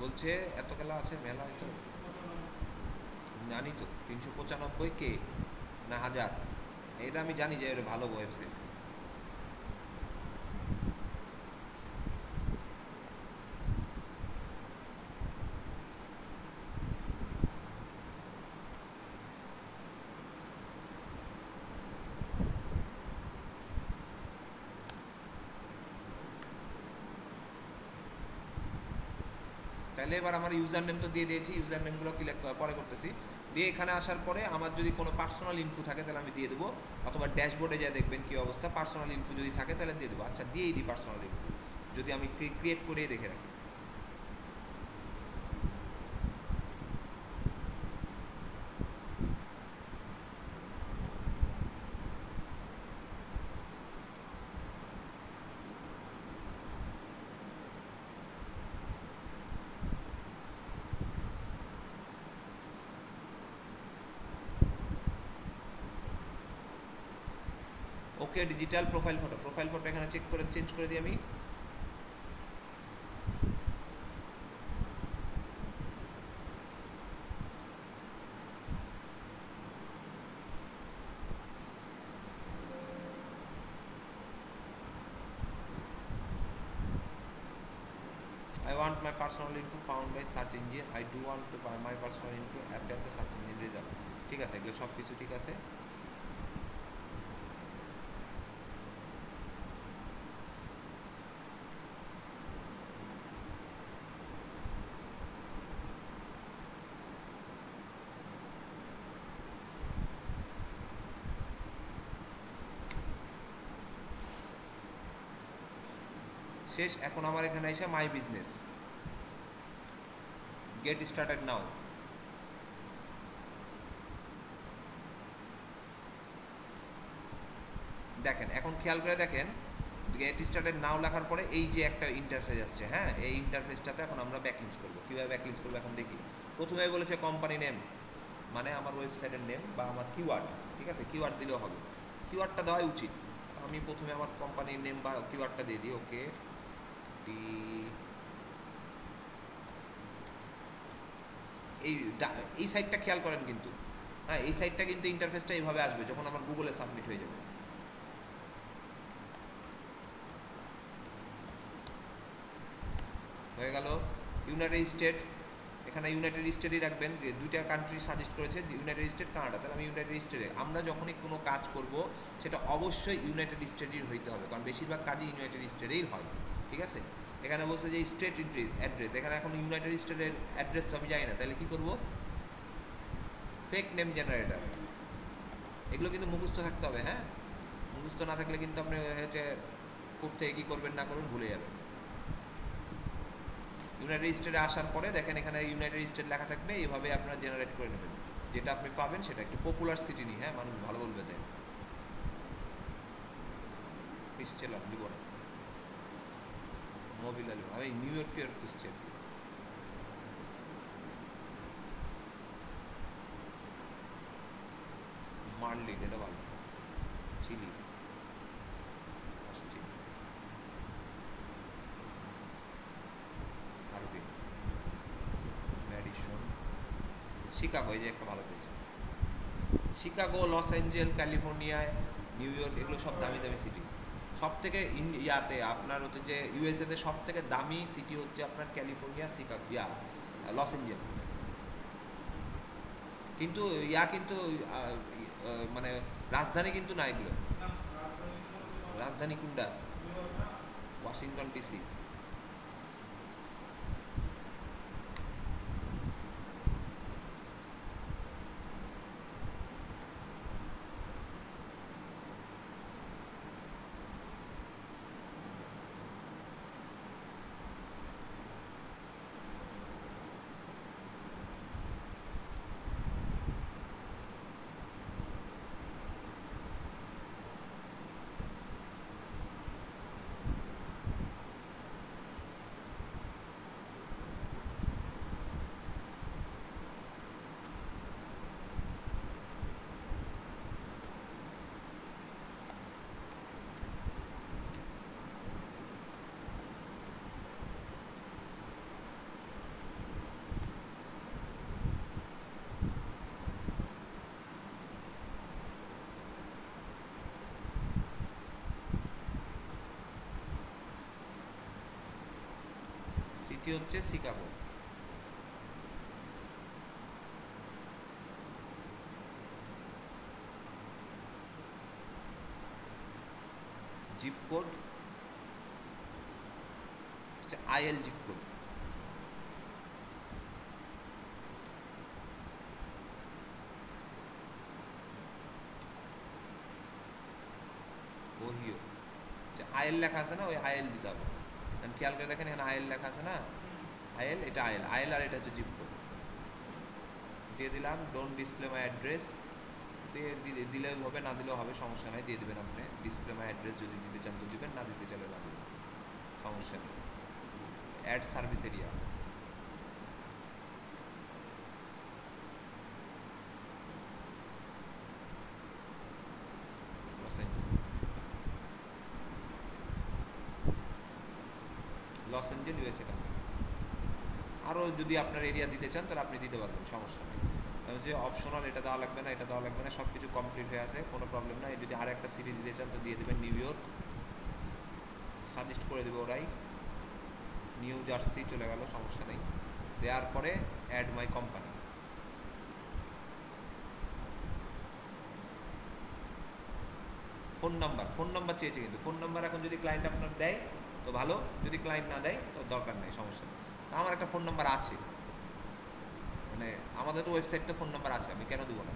বলছে এত খেলা আছে মেলা, তো জানি তো 395 কে না হাজার, এটা আমি জানি যে এটা ভালো ওয়েবসাইট। তাহলে এবার আমার ইউজার নেম তো দিয়ে দিয়েছি, ইউজার নেমগুলো সিলেক্ট পরে করতেছি। দিয়ে এখানে আসার পরে আমার যদি কোনো পার্সোনাল ইনফো থাকে তাহলে আমি দিয়ে দেবো, অথবা ড্যাশবোর্ডে যা দেখবেন কী অবস্থা, পার্সোনাল ইনফো যদি থাকে তাহলে দিয়ে দেবো। আচ্ছা, দিয়েই দিই পার্সোনাল ইনফো, যদি আমি ক্রিয়েট করেই রেখে রাখি। Okay, digital profile photo, profile photo এখানে চেক করে চেঞ্জ করে দিই আমি। I want my personal info found by search engine. I do want to buy my personal info appear the search engine result. ঠিক আছে, এগুলো সব কিছু ঠিক আছে। শেষ। এখন আমার এখানে এসে মাই বিজনেস, গেট স্টার্টেড নাও। দেখেন, এখন খেয়াল করে দেখেন, গেট স্টার্টেড নাও লেখার পরে এই যে একটা ইন্টারফেস আসছে, হ্যাঁ, এই ইন্টারফেসটাতে এখন আমরা ব্যাকলিংস করবো। কীভাবে ব্যাকলিংস করবো এখন দেখি। প্রথমে বলেছে কোম্পানি নেম, মানে আমার ওয়েবসাইটের নেম বা আমার কিওয়ার্ড, ঠিক আছে, কিওয়ার্ড দিলেও হবে, কিওয়ার্ডটা দেওয়াই উচিত। আমি প্রথমে আমার কোম্পানির নেম বা কিওয়ার্ডটা দিয়ে দিই। ওকে, এই এই সাইটটা খেয়াল করেন কিন্তু, হ্যাঁ, এই সাইটটা কিন্তু ইন্টারফেসটা এইভাবে আসবে যখন আমার গুগলে সাবমিট হয়ে যাবে। হয়ে গেল। ইউনাইটেড স্টেট, এখানে ইউনাইটেড স্টেটই রাখবেন, যে দুইটা কান্ট্রি সাজেস্ট করেছে, ইউনাইটেড স্টেট, কানাডা, তাহলে আমি ইউনাইটেড স্টেটে। আমরা যখনই কোনো কাজ করব সেটা অবশ্যই ইউনাইটেড স্টেটের হইতে হবে, কারণ বেশিরভাগ কাজই ইউনাইটেড স্টেটেই হয়, ঠিক আছে। এখানে বলছে যে স্টেট অ্যাড্রেস, এখানে এখন ইউনাইটেড স্টেটের অ্যাড্রেস তো আমি জানি না, তাহলে কী করবো? ফেক নেম জেনারেটর, এগুলো কিন্তু মুখস্থ থাকতে হবে, হ্যাঁ, মুখস্থ না থাকলে কিন্তু আপনি হচ্ছে করতে কী করবেন না করবেন ভুলে যাবেন। ইউনাইটেড স্টেটে আসার পরে দেখেন এখানে ইউনাইটেড স্টেট লেখা থাকবে, এইভাবে আপনারা জেনারেট করে নেবেন। যেটা আপনি পাবেন সেটা একটু পপুলার সিটি নিয়ে, হ্যাঁ, মানুষ ভালো বলবে। দেন পিসছিলাম দিব না, মোবিল আলু, আমি নিউ ইয়র্ক খুঁজছি। মার্লিন, এটা ভালো। চিলি, আরবি, ম্যাডিসন, শিকাগো, এই যে একটা ভালো পেয়েছে, শিকাগো, লস অ্যাঞ্জেল, ক্যালিফোর্নিয়ায়, নিউ ইয়র্ক, এগুলো সব দামি দামি সিটি। সব থেকে ইয়াতে আপনার হচ্ছে যে ইউএসএতে সব থেকে দামি সিটি হচ্ছে আপনার ক্যালিফোর্নিয়া, শিকাগো, লস অ্যাঞ্জেল। কিন্তু কিন্তু মানে রাজধানী কিন্তু না এগুলো। রাজধানী কোনটা? Washington DC. সিটি হচ্ছে শিকাগো। জিপ কোড হচ্ছে IL zip code. Ohio IL লেখা আছে না, ওই আইএল দিতে হবে। খেয়াল করে দেখেন এখানে আইএল লেখা আছে না, আইএল, এটা আইএল, আইএল আর এটা হচ্ছে জিপ কোড। দিয়ে দিলাম ডোন্ট ডিসপ্লে মাই অ্যাড্রেস, দিয়ে দিলেও হবে, না দিলেও হবে, সমস্যা নাই, দিয়ে দেবেন আপনি। ডিসপ্লে মাই অ্যাড্রেস যদি দিতে চান তো দিবেন, না দিতে চাইলে না দিবেন, সমস্যা নেই। Add service area, Los Angeles USA country. আরও যদি আপনার এরিয়া দিতে চান তাহলে আপনি দিতে পারবেন, সমস্যা নেই। যে অপশনাল, এটা দেওয়া লাগবে না, এটা দেওয়া লাগবে না, সব কিছু কমপ্লিট হয়ে আছে, কোনো প্রবলেম নাই। যদি আর একটা সিটি দিতে চান তো দিয়ে দেবেন নিউ ইয়র্ক, সাজেস্ট করে দেবে ওরাই। নিউ জার্সি চলে গেল, সমস্যা নেই। দেওয়ার পরে add my company, phone number চেয়েছে, কিন্তু ফোন নাম্বার এখন যদি ক্লায়েন্ট আপনার দেয় তো ভালো, যদি ক্লায়েন্ট না দেয় তো দরকার নেই, সমস্যা নেই। আমার একটা ফোন নাম্বার আছে, মানে আমাদের তো ওয়েবসাইটটা ফোন নাম্বার আছে, আমি কেন দেবো না?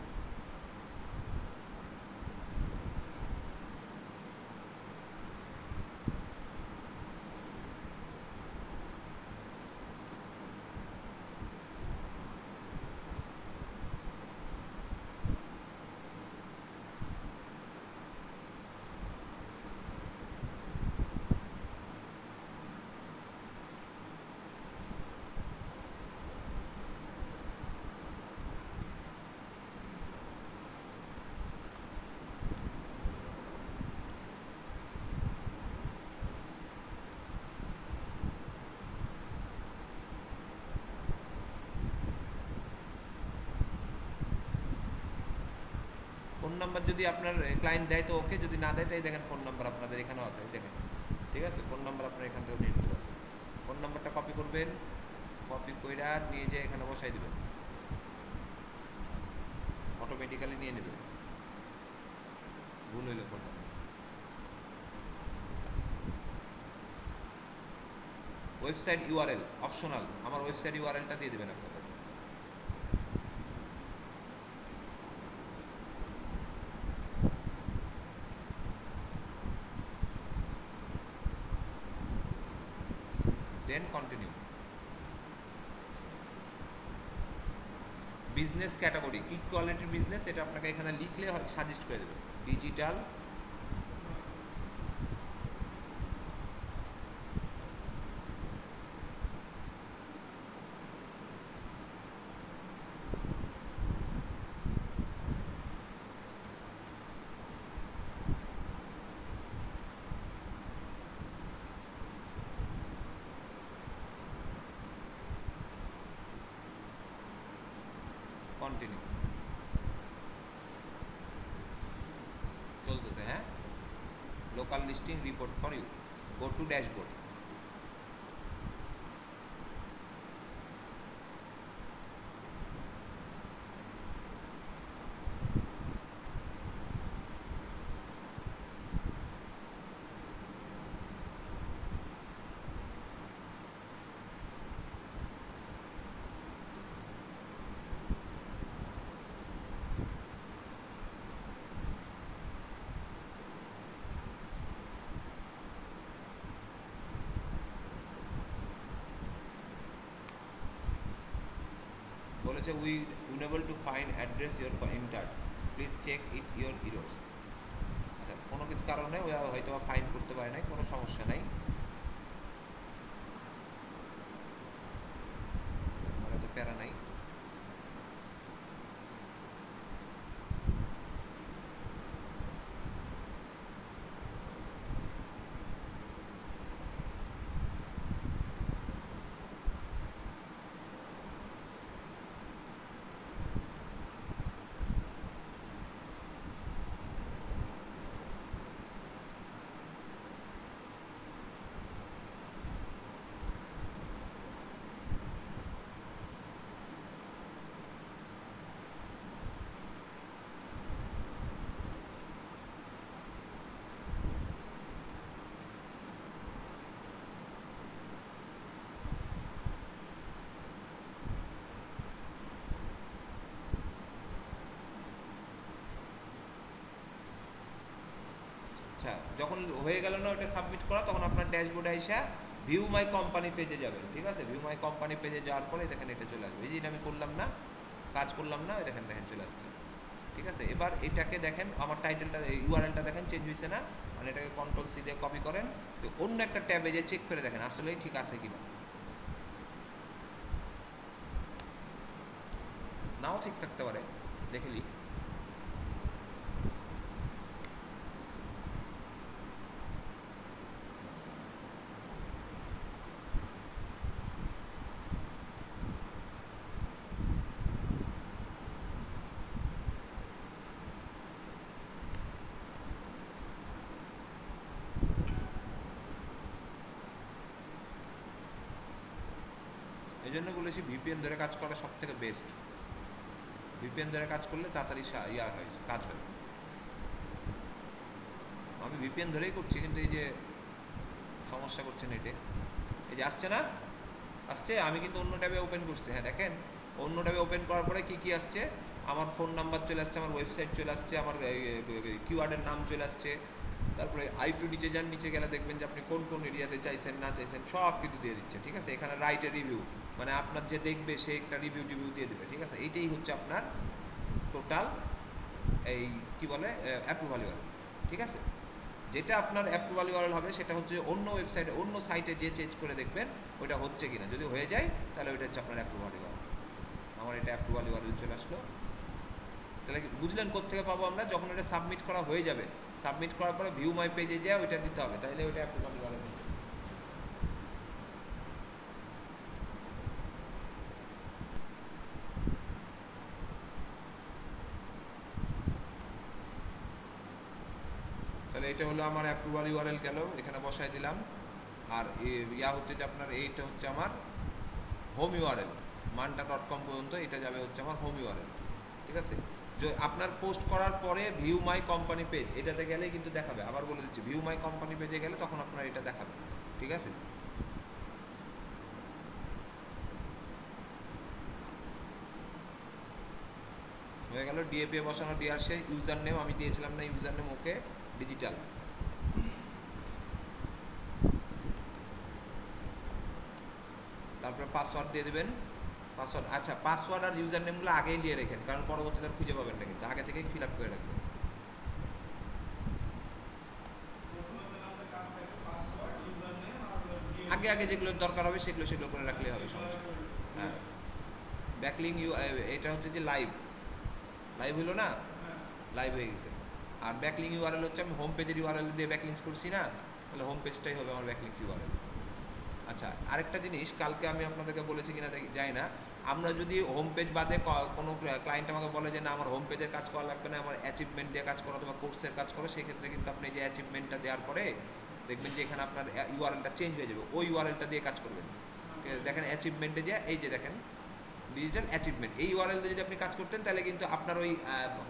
ফোন নাম্বার যদি আপনার ক্লায়েন্ট দেয় তো ওকে, যদি না দেয় তাই দেখেন ফোন নাম্বার আপনাদের এখানেও আছে, দেখেন, ঠিক আছে? ফোন নাম্বার আপনার এখান থেকে নিয়ে নিতে পারবেন। ফোন নাম্বারটা কপি করবেন, কপি কইরা নিয়ে যেয়ে এখানে বসাই দেবেন, অটোমেটিক্যালি নিয়ে নেবেন। ভুল হইলে phone number. Website URL optional, আমার ওয়েবসাইট ইউআরএলটা দিয়ে দেবেন আপনাদের। দেন কন্টিনিউ। বিজনেস ক্যাটাগরি, কি কোয়ালিটির বিজনেস এটা আপনাকে এখানে লিখলে সাজেস্ট করে দেবে। Digital, continue. local listing report for you. Go to dashboard. বলেছে we unable to find address your entered, please check it your errors. আচ্ছা, কোনো কিছু কারণে ওরা হয়তো ফাইন্ড করতে পারে নাই, কোনো সমস্যা নাই, মানে তো প্যারা নাই। আচ্ছা, যখন হয়ে গেল না ওটা সাবমিট করা, তখন আপনার ড্যাশবোর্ডে এসে ভিউ মাই কোম্পানি পেজে যাবেন। ঠিক আছে, ভিউ মাই কোম্পানি পেজে যাওয়ার পরে দেখেন এটা চলে আসবে। এই যে আমি করলাম না, কাজ করলাম না, দেখেন দেখেন চলে আসছে। ঠিক আছে, এবার এটাকে দেখেন আমার টাইটেলটা ইউআরএলটা দেখেন চেঞ্জ হয়েছে না, মানে এটাকে কন্ট্রোল সি দিয়ে কপি করেন, তো অন্য একটা ট্যাবে যে চেক করে দেখেন আসলেই ঠিক আছে কিনা। নাও ঠিক থাকতে পারে, দেখে নিই। এই জন্য বলেছি ভিপিএন ধরে কাজ করা সব থেকে বেস্ট। ভিপিএন ধরে কাজ করলে তাড়াতাড়ি হয়, কাজ হয়। আমি ভিপিএন ধরেই করছি, কিন্তু এই যে সমস্যা করছে নেটে। এই যে আসছে না, আসছে, আমি কিন্তু অন্য ট্যাবে ওপেন করছি। হ্যাঁ দেখেন, অন্য ট্যাবে ওপেন করার পরে কি কি আসছে, আমার ফোন নাম্বার চলে আসছে, আমার ওয়েবসাইট চলে আসছে, আমার কিওয়ার্ডের নাম চলে আসছে, তারপরে আইটু নিচে যান, নিচে গেলে দেখবেন যে আপনি কোন কোন এরিয়াতে চাইছেন না চাইছেন সব কিছু দিয়ে দিচ্ছে। ঠিক আছে, এখানে রাইট এ রিভিউ, মানে আপনার যে দেখবে সে একটা রিভিউ দিয়ে দেবে। ঠিক আছে, এইটাই হচ্ছে আপনার টোটাল এই কি বলে অ্যাপ্রুভাল ইউআরএল। ঠিক আছে, যেটা আপনার অ্যাপ্রুভাল ইউআরএল হবে সেটা হচ্ছে অন্য ওয়েবসাইটে অন্য সাইটে যে চেঞ্জ করে দেখবেন ওইটা হচ্ছে কিনা। যদি হয়ে যায় তাহলে ওইটা হচ্ছে আপনার অ্যাপ্রুভাল ইউআরএল। আমার এটা অ্যাপ্রুভাল ইউআরএল চলে আসলো। তাহলে বুঝলেন কোত্থেকে পাবো আমরা? যখন এটা সাবমিট করা হয়ে যাবে, সাবমিট করার পরে ভিউ মাই পেজে যা ওইটা দিতে হবে, তাহলে ওইটা অ্যাপ্রুভাল ইউআরএল। তাহলে এটা হলো আমার অ্যাপ্রুভাল ইউআরএল গেল, এখানে বসাই দিলাম। আর ইয়া হচ্ছে যে আপনার এইটা হচ্ছে আমার হোম ইউআরএল, manta.com পর্যন্ত এটা যাবে হচ্ছে আমার হোম ইউআরএল। ঠিক আছে, যে আপনার পোস্ট করার পরে ভিউ মাই কোম্পানি পেজ এটাতে গেলে কিন্তু দেখাবে। আবার বলে দিচ্ছি, ভিউ মাই কোম্পানি পেজে গেলে তখন আপনার এটা দেখাবে। ঠিক আছে, হয়ে গেল। ডিএপি বসানো ডিআর সে ইউজার নেম আমি দিয়েছিলাম না, ইউজার নেম ওকে ডিজিটাল। তারপরে পাসওয়ার্ড দিয়ে দেবেন। পাসওয়ার্ড, আচ্ছা পাসওয়ার্ড আর ইউজার নেমগুলো আগেই দিয়ে রেখেন, কারণ পরবর্তীতে খুঁজে পাবেন না, কিন্তু আগে থেকেই ফিল আপ করে রাখবেন। আগে আগে যেগুলো দরকার হবে সেগুলো সেগুলো করে রাখলেই হবে, সমস্যা। হ্যাঁ, ব্যাকলিং এটা হচ্ছে যে লাইভ হলো না, লাইভ হয়ে গেছে। আর ব্যাকলিং ইউআরএল হচ্ছে আমি হোম পেজের ইউআরএল দিয়ে ব্যাকলিংস করছি না, তাহলে হোম পেজটাই হবে আমার ব্যাকলিংস ইউআরএল। আচ্ছা, আরেকটা জিনিস কালকে আমি আপনাদেরকে বলেছি কিনা জানি না, আমরা যদি হোম পেজ বাদে কোনো ক্লায়েন্ট আমাকে বলে যে না আমার হোম পেজের কাজ করা লাগবে না, আমার অ্যাচিভমেন্ট দিয়ে কাজ করো অথবা কোর্সের কাজ করো, সেক্ষেত্রে কিন্তু আপনি যে অ্যাচিভমেন্টটা দেওয়ার পরে দেখবেন যে এখানে আপনার ইউআরএলটা চেঞ্জ হয়ে যাবে, ওই ইউআরএলটা দিয়ে কাজ করবেন। দেখেন অ্যাচিভমেন্টে যে এই যে দেখেন ডিজিটাল অ্যাচিভমেন্ট, এই ইউআরএল দিয়ে যদি আপনি কাজ করতেন তাহলে কিন্তু আপনার ওই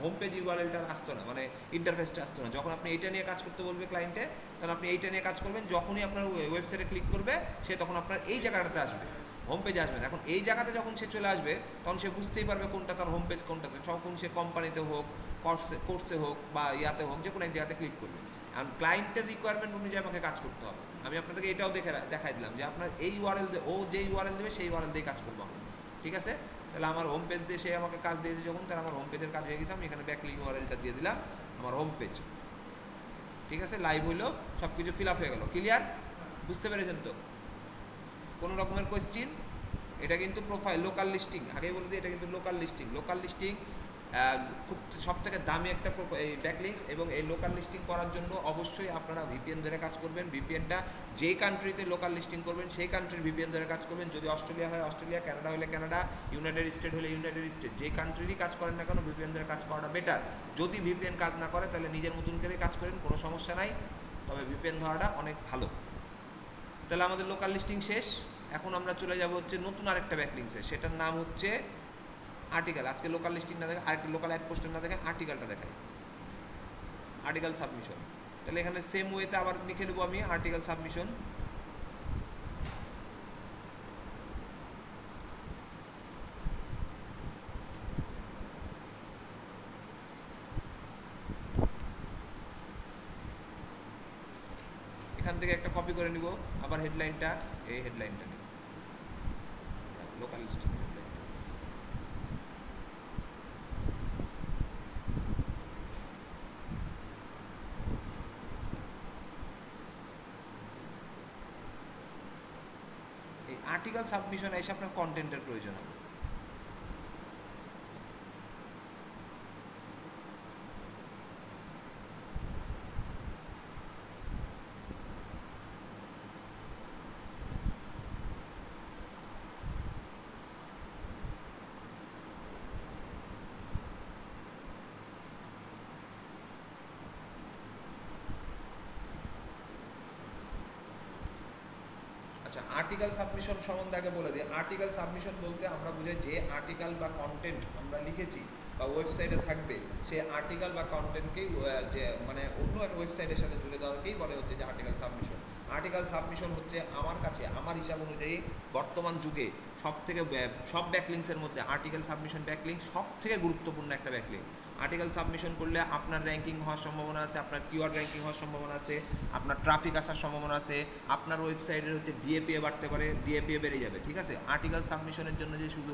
হোম পেজ ইউআরএলটা আসতো না, মানে ইন্টারফেসটা আসতো না। যখন আপনি এইটা নিয়ে কাজ করতে বলবে ক্লায়েন্টে, তখন আপনি এইটা নিয়ে কাজ করবেন, যখনই আপনার ওয়েবসাইটে ক্লিক করবে সে তখন আপনার এই জায়গাটাতে আসবে, হোম পেজে আসবে। এখন এই জায়গাতে যখন সে চলে আসবে তখন সে বুঝতেই পারবে কোনটা তার হোম পেজ কোনটাতে, যখন সে কোম্পানিতে হোক, কোর্সে হোক বা ইয়াতে হোক, যে কোনো এক জায়গাতে ক্লিক করবে। এখন ক্লায়েন্টের রিকোয়ারমেন্ট অনুযায়ী আমাকে কাজ করতে হবে। আমি আপনাদেরকে এটাও দেখাই দিলাম যে আপনার এই ইউআরএল ও যে ইউআরএল দেবে সেই ইউআরএল দিয়ে কাজ করবো আমরা, ঠিক আছে? তাহলে আমার হোম পেজ দিয়ে সে আমাকে কাজ দিয়েছে যখন, তাহলে আমার হোম পেজের কাজ হয়ে গেছে, আমি এখানে ব্যাকলিঙ্ক ইউআরএলটা দিয়ে দিলাম আমার হোম পেজ, ঠিক আছে? লাইভ হইলো, সব কিছু ফিল আপ হয়ে গেল। ক্লিয়ার? বুঝতে পেরেছেন তো? কোনো রকমের কোয়েশ্চিন? এটা কিন্তু প্রোফাইল লোকাল লিস্টিং, আগেই বলে দিই এটা কিন্তু লোকাল লিস্টিং। লোকাল লিস্টিং খুব সব থেকে দামি একটা এই ব্যাকলিংস, এবং এই লোকাল লিস্টিং করার জন্য অবশ্যই আপনারা ভিপিএন ধরে কাজ করবেন। ভিপিএনটা যেই কান্ট্রিতে লোকাল লিস্টিং করবেন সেই কান্ট্রির ভিপিএন ধরে কাজ করবেন। যদি অস্ট্রেলিয়া হয় অস্ট্রেলিয়া, কানাডা হলে কানাডা, ইউনাইটেড স্টেট হলে ইউনাইটেড স্টেট, যেই কান্ট্রিরই কাজ করেন না কেন ভিপিএন ধরে কাজ করাটা বেটার। যদি ভিপিএন কাজ না করে তাহলে নিজের মতন করে কাজ করেন, কোনো সমস্যা নাই, তবে ভিপিএন ধরাটা অনেক ভালো। তাহলে আমাদের লোকাল লিস্টিং শেষ। এখন আমরা চলে যাব হচ্ছে নতুন আরেকটা ব্যাকলিংসে, সেটার নাম হচ্ছে আর্টিকেল। আজকে লোকাল লিস্টিং না দেখে আরেকটা লোকাল অ্যাড পোস্টার না দেখে আর্টিকেলটা দেখাই, আর্টিকেল সাবমিশন। তাহলে এখানে সেম ওয়েতে আবার লিখে দেবো আমি আর্টিকেল সাবমিশন। এখান থেকে একটা কপি করে নিব, আবার হেডলাইনটা, এই হেডলাইনটা নিব লোকাল লিস্টিং। আর্টিকেল সাবমিশন এসে আপনার কন্টেন্টের প্রয়োজন হবে। আচ্ছা, আর্টিকেল সাবমিশন সম্বন্ধে আগে বলে দিই। আর্টিকেল সাবমিশন বলতে আমরা বুঝাই যে আর্টিকেল বা কন্টেন্ট আমরা লিখেছি বা ওয়েবসাইটে থাকবে, সেই আর্টিকেল বা কন্টেন্টকেই যে মানে অন্য এক ওয়েবসাইটের সাথে জুড়ে দেওয়াকেই বলে হচ্ছে যে আর্টিকেল সাবমিশন। আর্টিকেল সাবমিশন হচ্ছে আমার কাছে, আমার হিসাব অনুযায়ী বর্তমান যুগে সব ব্যাকলিংসের মধ্যে আর্টিকেল সাবমিশন ব্যাকলিংস সব থেকে গুরুত্বপূর্ণ একটা ব্যাকলিংস। আর্টিকেল সাবমিশন করলে আপনার র্যাঙ্কিং হওয়ার সম্ভাবনা আছে, আপনার কিওয়ার্ড র্যাঙ্কিং হওয়ার সম্ভাবনা আছে, আপনার ট্রাফিক আসার সম্ভাবনা আছে, আপনার ওয়েবসাইটের হচ্ছে ডিএপিএ বাড়তে পারে, ডিএপিএ বেড়ে যাবে, ঠিক আছে? আর্টিকেল সাবমিশনের জন্য যে শুধু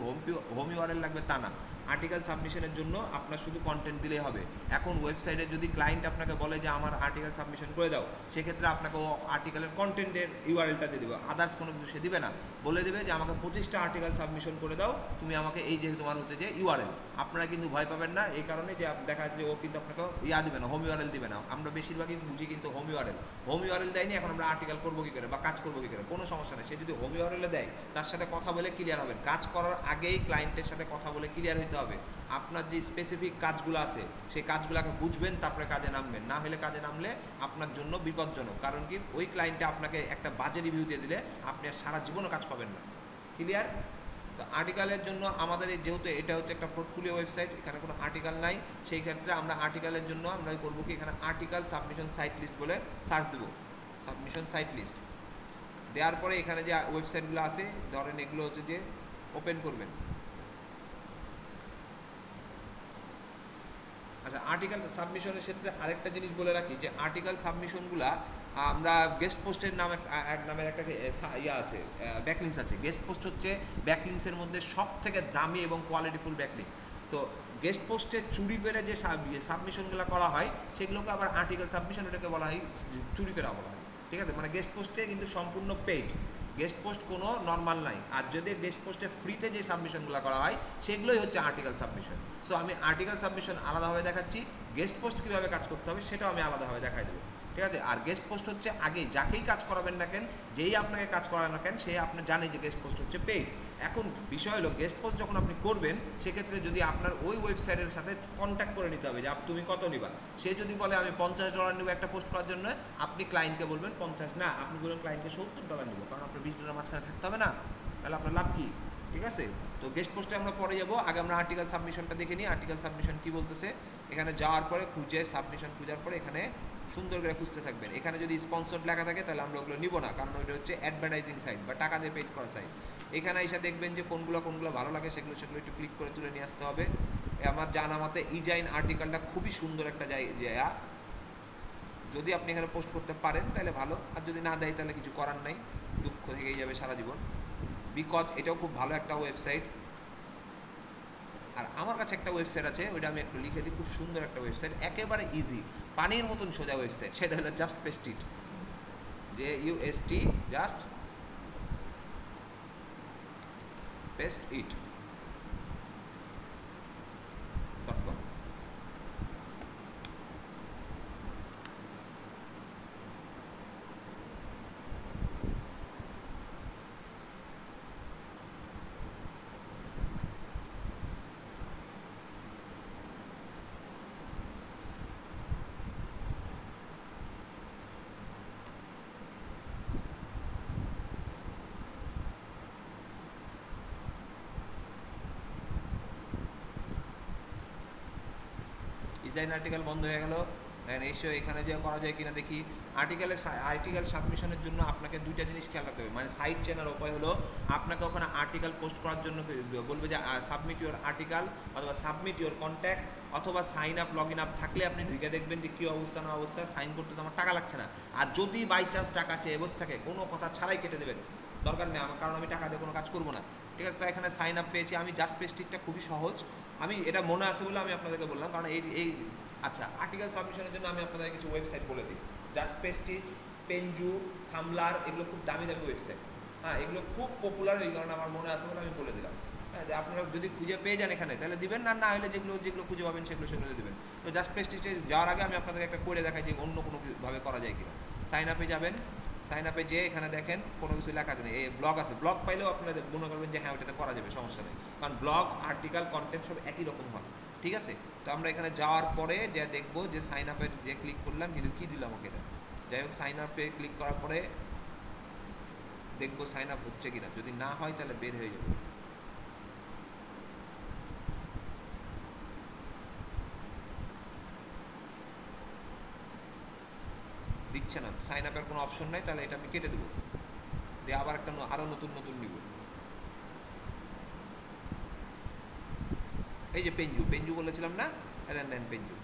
হোম ইউআরএল লাগবে তা না, আর্টিকেল সাবমিশনের জন্য আপনার শুধু কন্টেন্ট দিলেই হবে। এখন ওয়েবসাইটে যদি ক্লায়েন্ট আপনাকে বলে যে আমার আর্টিকেল সাবমিশন করে দাও, সেক্ষেত্রে আপনাকে ও আর্টিকেলের কন্টেন্টের ইউআরএলটা দিয়ে দেবে, আদার্স কোনো কিছু সে দিবে না। বলে দেবে যে আমাকে 25টা আর্টিকেল সাবমিশন করে দাও, তুমি আমাকে এই যে তোমার হচ্ছে যে ইউআরএল। আপনারা কিন্তু ভয় পাবেন না, এই কারণে যে দেখা যাচ্ছে যে ও কিন্তু আপনাকে দিবে না, হোম ইউআরএল দিবে না। আমরা বেশিরভাগই বুঝি কিন্তু হোম ইউআরএল দেয়নি, এখন আমরা আর্টিকেল করবো কী করে বা কাজ করবো কী করে, কোনো সমস্যা নেই। সে যদি হোম ইউআরএলে দেয় তার সাথে কথা বলে ক্লিয়ার হবেন। কাজ করার আগেই ক্লায়েন্টের সাথে কথা বলে ক্লিয়ার হতে হবে। আপনার যে স্পেসিফিক কাজগুলো আছে সেই কাজগুলোকে বুঝবেন, তারপরে কাজে নামবেন। না হলে কাজে নামলে আপনার জন্য বিপজ্জনক। কারণ কি, ওই ক্লায়েন্টে আপনাকে একটা বাজে রিভিউ দিয়ে দিলে আপনি আর সারা জীবনও কাজ পাবেন না। ক্লিয়ার? তো আর্টিকেলের জন্য আমাদের যেহেতু এটা হচ্ছে একটা পোর্টফোলিও ওয়েবসাইট, এখানে কোনো আর্টিকেল নাই, সেই ক্ষেত্রে আমরা আর্টিকেলের জন্য আমরা করবো কি, এখানে আর্টিকেল সাবমিশন সাইট লিস্ট বলে সার্চ দেবো। সাবমিশন সাইট লিস্ট দেওয়ার পরে এখানে যে ওয়েবসাইটগুলো আছে ধরেন এগুলো হচ্ছে যে ওপেন করবেন। আচ্ছা, আর্টিকেল সাবমিশনের ক্ষেত্রে আরেকটা জিনিস বলে রাখি যে আর্টিকেল সাবমিশনগুলা আমরা গেস্ট পোস্টের নামের একটা আছে, ব্যাকলিংস আছে। গেস্ট পোস্ট হচ্ছে ব্যাকলিংসের মধ্যে সব থেকে দামি এবং কোয়ালিটিফুল ব্যাকলিং। তো গেস্ট পোস্টে চুরি করে যে সাবমিশনগুলো করা হয় সেগুলোকে আবার আর্টিকেল সাবমিশন, এটাকে বলা হয় চুরি করা বলা হয়, ঠিক আছে? মানে গেস্ট পোস্টে কিন্তু সম্পূর্ণ পেইড, গেস্ট পোস্ট কোনো নর্মাল নাই। আর যদি গেস্ট পোস্টে ফ্রিতে যে সাবমিশনগুলো করা হয় সেগুলোই হচ্ছে আর্টিকেল সাবমিশন। সো আমি আর্টিকেল সাবমিশন আলাদাভাবে দেখাচ্ছি, গেস্ট পোস্ট কীভাবে কাজ করতে হবে সেটাও আমি আলাদাভাবে দেখাই দেবো, ঠিক আছে? আর গেস্ট পোস্ট হচ্ছে আগেই যাকেই কাজ করাবেন না কেন, যেই আপনাকে কাজ করান না কেন, সে আপনি জানে যে গেস্ট পোস্ট হচ্ছে পেইড। এখন বিষয় হলো গেস্ট পোস্ট যখন আপনি করবেন সেক্ষেত্রে যদি আপনার ওই ওয়েবসাইটের সাথে কন্ট্যাক্ট করে নিতে হবে যে তুমি কত নিবা। সে যদি বলে আমি $50 নেবো একটা পোস্ট করার জন্য, আপনি ক্লায়েন্টকে বলবেন 50 না, আপনি বলবেন ক্লায়েন্টকে $70 নেবো, কারণ আপনার $20 মাঝখানে থাকতে হবে না, তাহলে আপনার লাভ কী? ঠিক আছে। তো গেস্ট পোস্টে আমরা পরে যাবো, আগে আমরা আর্টিকেল সাবমিশনটা দেখে নিই। আর্টিকেল সাবমিশন কী বলতেছে, এখানে যাওয়ার পরে খুঁজে সাবমিশন খোঁজার পরে এখানে সুন্দর করে খুঁজতে থাকবেন। এখানে যদি স্পন্সর লেখা থাকে তাহলে আমরা ওগুলো নিব না, কারণ ওইটা হচ্ছে অ্যাডভার্টাইজিং সাইট বা টাকা দিয়ে পেড করা সাইট। এখানে এসে দেখবেন যে কোনগুলো ভালো লাগে সেগুলো একটু ক্লিক করে তুলে নিয়ে আসতে হবে। আমার জানা মতে ইজাইন আর্টিকেলটা খুবই সুন্দর একটা জায়গা, যদি আপনি এখানে পোস্ট করতে পারেন তাহলে ভালো, আর যদি না দেয় তাহলে কিছু করার নাই, দুঃখ থেকেই যাবে সারা জীবন। বিকজ এটাও খুব ভালো একটা ওয়েবসাইট। আর আমার কাছে একটা ওয়েবসাইট আছে, ওইটা আমি একটু লিখে দিই, খুব সুন্দর একটা ওয়েবসাইট, একেবারে ইজি, পানির মতন সোজা ওয়েবসাইট, সেটা হলো জাস্ট পেস্ট ইট, JUST জাস্ট পেস্ট ইট .com। ডিজাইন আর্টিকেল বন্ধ হয়ে গেল। এসে এখানে যে করা যায় কিনা দেখি। আর্টিকেল সাবমিশনের জন্য আপনাকে দুইটা জিনিস খেয়াল রাখতে হবে, মানে সাইট চেনার উপায় হলো আপনাকে ওখানে আর্টিকেল পোস্ট করার জন্য বলবে যে সাবমিট ইউর আর্টিকেল অথবা সাবমিট ইউর কন্ট্যাক্ট অথবা sign up log in up থাকলে আপনি ঢুকে দেখবেন যে কী অবস্থা না অবস্থা, সাইন করতে তো আমার টাকা লাগছে না। আর যদি বাই চান্স টাকা চেয়ে বসে থাকে, কোনো কথা ছাড়াই কেটে দেবেন, দরকার নেই আমার, কারণ আমি টাকা দিয়ে কোনো কাজ করবো না। ঠিক আছে, তো এখানে সাইন আপ পেয়েছি আমি। জাস্ট পেস্টিকটা খুবই সহজ, আমি এটা মনে আছে বলে আমি আপনাদেরকে বললাম, কারণ এই আচ্ছা আর্টিকেল সাবমিশনের জন্য আমি আপনাদের কিছু ওয়েবসাইট বলে দিই। জাস্ট পেস্টিক, পেনজু, থামলার, এগুলো খুব দামি দামি ওয়েবসাইট। হ্যাঁ, এগুলো খুব পপুলার, এই কারণে আমার মনে আছে বলে আমি বলে দিলাম। হ্যাঁ, যে আপনারা যদি খুঁজে পেয়ে যান এখানে তাহলে দিবেন, না হলে যেগুলো খুঁজে পাবেন সেগুলো দেবেন। তো জাস্ট পেস্টিকে যাওয়ার আগে আমি আপনাদেরকে একটা করে দেখাই যে অন্য কোনোভাবে করা যায় কিনা। সাইন আপে যাবেন, সাইন আপে যেয়ে এখানে দেখেন কোনো কিছু লেখা আছে, এই ব্লগ আছে, ব্লগ পাইলেও আপনারা মনে করবেন যে হ্যাঁ ওটাতে করা যাবে, সমস্যা নেই, কারণ ব্লগ আর্টিকেল কন্টেন্ট সব একই রকম হয়। ঠিক আছে, তো আমরা এখানে যাওয়ার পরে যে দেখবো যে সাইন আপে যে ক্লিক করলাম, কিন্তু কী দিলাম ওকে, এটা যাই হোক, সাইন আপে ক্লিক করার পরে দেখবো সাইন আপ হচ্ছে কিনা, যদি না হয় তাহলে বের হয়ে যাবে। দিচ্ছে না, সাইন আপের কোনো অপশন নাই, তাহলে এটা আমি কেটে দেবো, দিয়ে আবার একটা আরও নতুন নিব। এই যে পেনজু বলেছিলাম না, দেন পেনজু,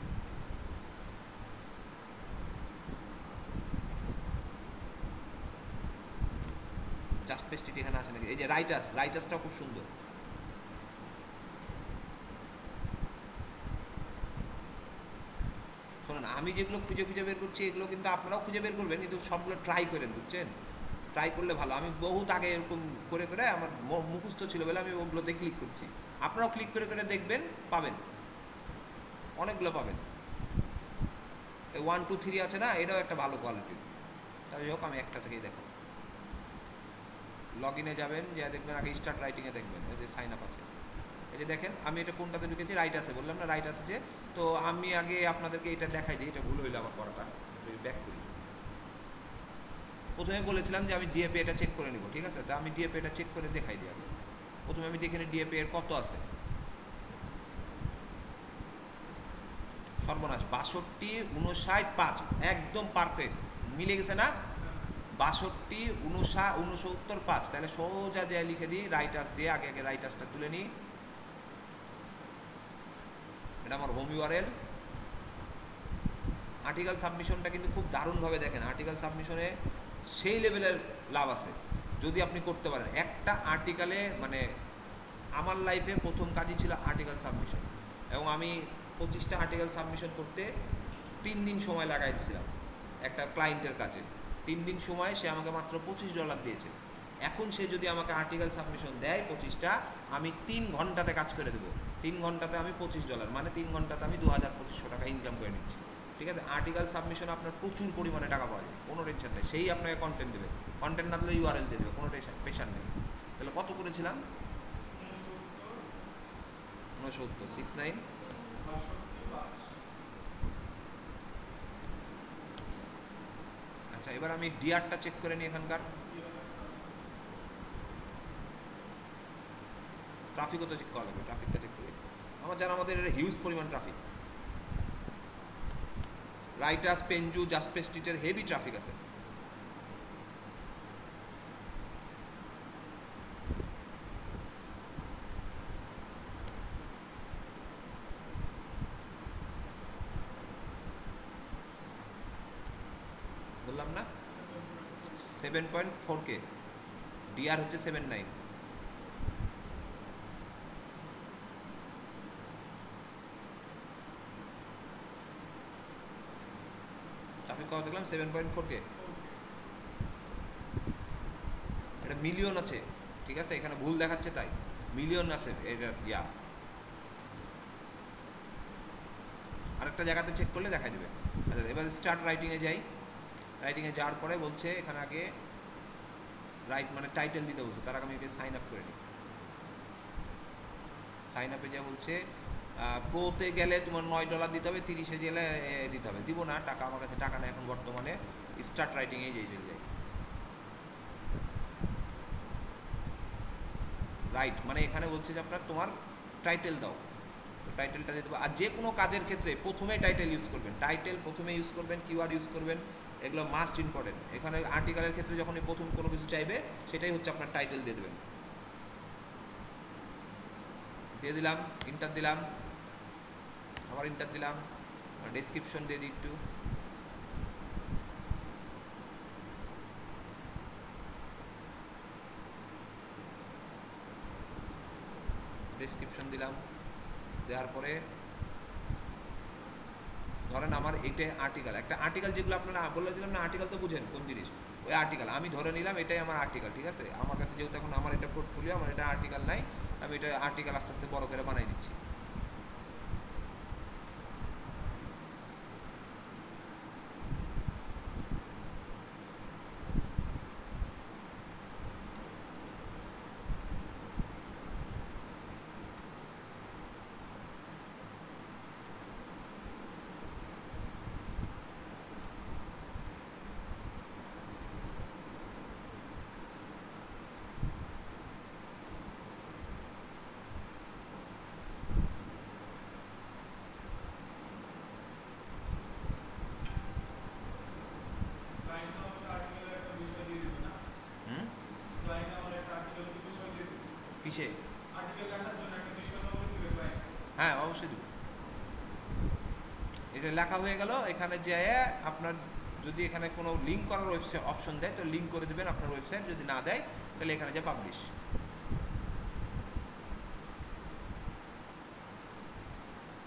জাস্ট পেস্টিটি এখানে আছে নাকি, এই যে রাইটাসটাও খুব সুন্দর। শোনেন, আমি যেগুলো খুঁজে বের করছি এগুলো কিন্তু আপনারাও খুঁজে বের করবেন, কিন্তু সবগুলো ট্রাই করেন, বুঝছেন, ট্রাই করলে ভালো। আমি বহুত আগে এরকম করে আমার মুখস্থ ছিল বলে আমি ওগুলোতে ক্লিক করছি, আপনারাও ক্লিক করে দেখবেন, পাবেন, অনেকগুলো পাবেন। এই 1 2 3 আছে না, এটাও একটা ভালো কোয়ালিটির। তাই হোক, আমি একটা থেকেই দেখো, লগ ইনে যাবেন, যে দেখবেন আগে স্টার্ট রাইটিংয়ে দেখবেন, এই যে সাইন আপ আছে, এই যে দেখেন আমি এটা কোনটাতে ঢুকেছি, রাইট আছে, বললাম না রাইট আছে। তো আমি আগে আপনাদেরকে এটা দেখাই দিই, এটা ভুল হইলো আমার করাটা, ব্যাক করি। প্রথমে বলেছিলাম যে আমি ডিএপি এটা চেক করে নিব, ঠিক আছে, তো আমি ডিএপি এটা চেক করে দেখাই দিই আগে। প্রথমে আমি দেখে নিই ডিএপি এর কত আছে, সর্বনাশ 62 59 5, একদম পারফেক্ট মিলে গেছে না, 62 59 5, তাহলে সোজা যে লিখে দিই রাইটাস দিয়ে, আগে রাইটাসটা তুলে নিই, এটা আমার হোম ইউআরএল। আর্টিকেল সাবমিশনটা কিন্তু খুব দারুণভাবে দেখেন, আর্টিকেল সাবমিশনে সেই লেভেলের লাভ আছে যদি আপনি করতে পারেন একটা আর্টিকেলে। মানে আমার লাইফে প্রথম কাজই ছিল আর্টিকেল সাবমিশন, এবং আমি 25টা আর্টিকেল সাবমিশন করতে 3 দিন সময় লাগাইছিলাম একটা ক্লায়েন্টের কাছে। 3 দিন সময় সে আমাকে মাত্র $25 দিয়েছে। এখন সে যদি আমাকে আর্টিকেল সাবমিশন দেয় 25টা, আমি 3 ঘন্টাতে কাজ করে দেবো। 3 ঘন্টাতে আমি $25, মানে 3 ঘন্টাতে আমি 2000-2500 টাকা ইনকাম করে নিচ্ছি। ঠিক আছে, আর্টিকেল সাবমিশন আপনার প্রচুর পরিমাণে টাকা পাওয়া যায়, কোনো টেনশন নেই। সেই আপনাকে কন্টেন্ট দেবে, কন্টেন্ট না দিলে ইউআরএল দিয়ে দেবে, কোনো পেশার নেই। তাহলে কত করেছিলাম, 69 69। আচ্ছা, এবার আমি ডিআরটা চেক করে নিই এখানকার। ট্রাফিকও তো চেক করা লাগবে, ট্রাফিকটা চেক করি। আমার জানা আমাদের হিউজ পরিমাণ ট্রাফিক, রাইটাস, পেঞ্জু, জাসপে স্ট্রিটের হেভি ট্রাফিক আছে। বললাম না 7.4K, ডিআর হচ্ছে 79। ট্রাফিক কত দেখলাম 7.4K। এটা মিলিয়ন আছে, ঠিক আছে, এখানে ভুল দেখাচ্ছে তাই মিলিয়ন আছে এটা। আরেকটা জায়গাতে চেক করলে দেখা যাবে। আচ্ছা, এবার স্টার্ট রাইটিংয়ে যাই। রাইটিংয়ে যাওয়ার পরে বলছে এখানে আগে রাইট মানে টাইটেল দিতে বলছে, তার আগে আমি সাইন আপ করে নিই। সাইন আপে যা বলছে প্রোতে গেলে তোমার $9 দিতে হবে, 30-এ গেলে দিতে হবে। দিব না, টাকা আমার কাছে টাকা নেই এখন বর্তমানে। স্টার্ট রাইটিংয়ে যেই চলে যাই। রাইট মানে এখানে বলছে যে আপনার তোমার টাইটেল দাও, টাইটেলটা দিয়ে দেবো। আর যে কোনো কাজের ক্ষেত্রে প্রথমেই টাইটেল ইউজ করবেন, টাইটেল প্রথমে ইউজ করবেন, কিওয়ার্ড ইউজ করবেন, এগুলো মাস্ট ইম্পর্টেন্ট। এখানে আর্টিকেলের ক্ষেত্রে যখনই প্রথম কোনো কিছু চাইবে সেটাই হচ্ছে আপনার টাইটেল দিয়ে দেবেন। দিয়ে দিলাম, ইন্টার দিলাম, আবার ইন্টার দিলাম, ডেসক্রিপশন দিয়ে দিই একটু। ডেসক্রিপশন দিলাম, দেওয়ার পরে ধরেন আমার এইটাই আর্টিকেল, একটা আর্টিকেল যেগুলো আপনারা বলে দিলাম না, আর্টিকেল তো বুঝেন কোন জিনিস, ওই আর্টিকেল আমি ধরে নিলাম এটাই আমার আর্টিকেল, ঠিক আছে। আমার কাছে যেহেতু এখন আমার এটা পোর্টফোলিও, আমার এটা আর্টিকেল নাই, আমি এটা আর্টিকেল আস্তে আস্তে বড় করে বানাই দিচ্ছি। কিসে? হ্যাঁ অবশ্যই দেবো। এটা লেখা হয়ে গেল। এখানে যে আপনার যদি এখানে কোনো লিঙ্ক করার ওয়েবসাইট অপশন দেয় তো লিঙ্ক করে দেবেন আপনার ওয়েবসাইট, যদি না দেয় তাহলে এখানে যে পাবলিশ।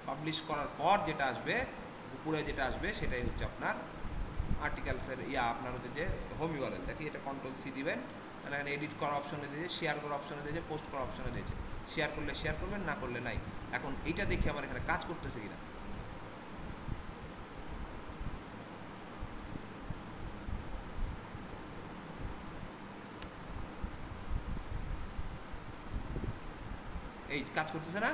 পাবলিশ করার পর যেটা আসবে উপরে যেটা আসবে সেটাই হচ্ছে আপনার আর্টিকেলসের আপনার হচ্ছে যে হোম ইউআরএল। দেখি এটা কন্ট্রোল সি দিবেন, এখানে এডিট করার অপশনে দিয়েছে, শেয়ার করার অপশনে দিয়েছে, পোস্ট করার অপশনে দিয়েছে। শেয়ার করলে শেয়ার করবেন, না করলে নাই। এখন এইটা দেখি আমার এখানে কাজ করতেছে কিনা। এই কাজ করতেছে না,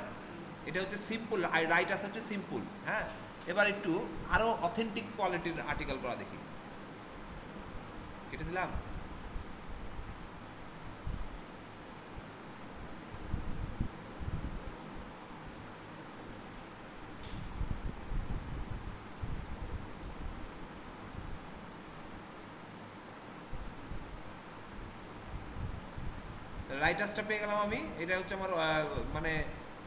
এটা হচ্ছে সিম্পল, রাইটার্স হচ্ছে সিম্পল। হ্যাঁ, এবার একটু আরো অথেন্টিক কোয়ালিটির আর্টিকেল করা দেখি। কেটে দিলাম। রাইটার্সটা পেয়ে গেলাম আমি। এটা হচ্ছে আমার মানে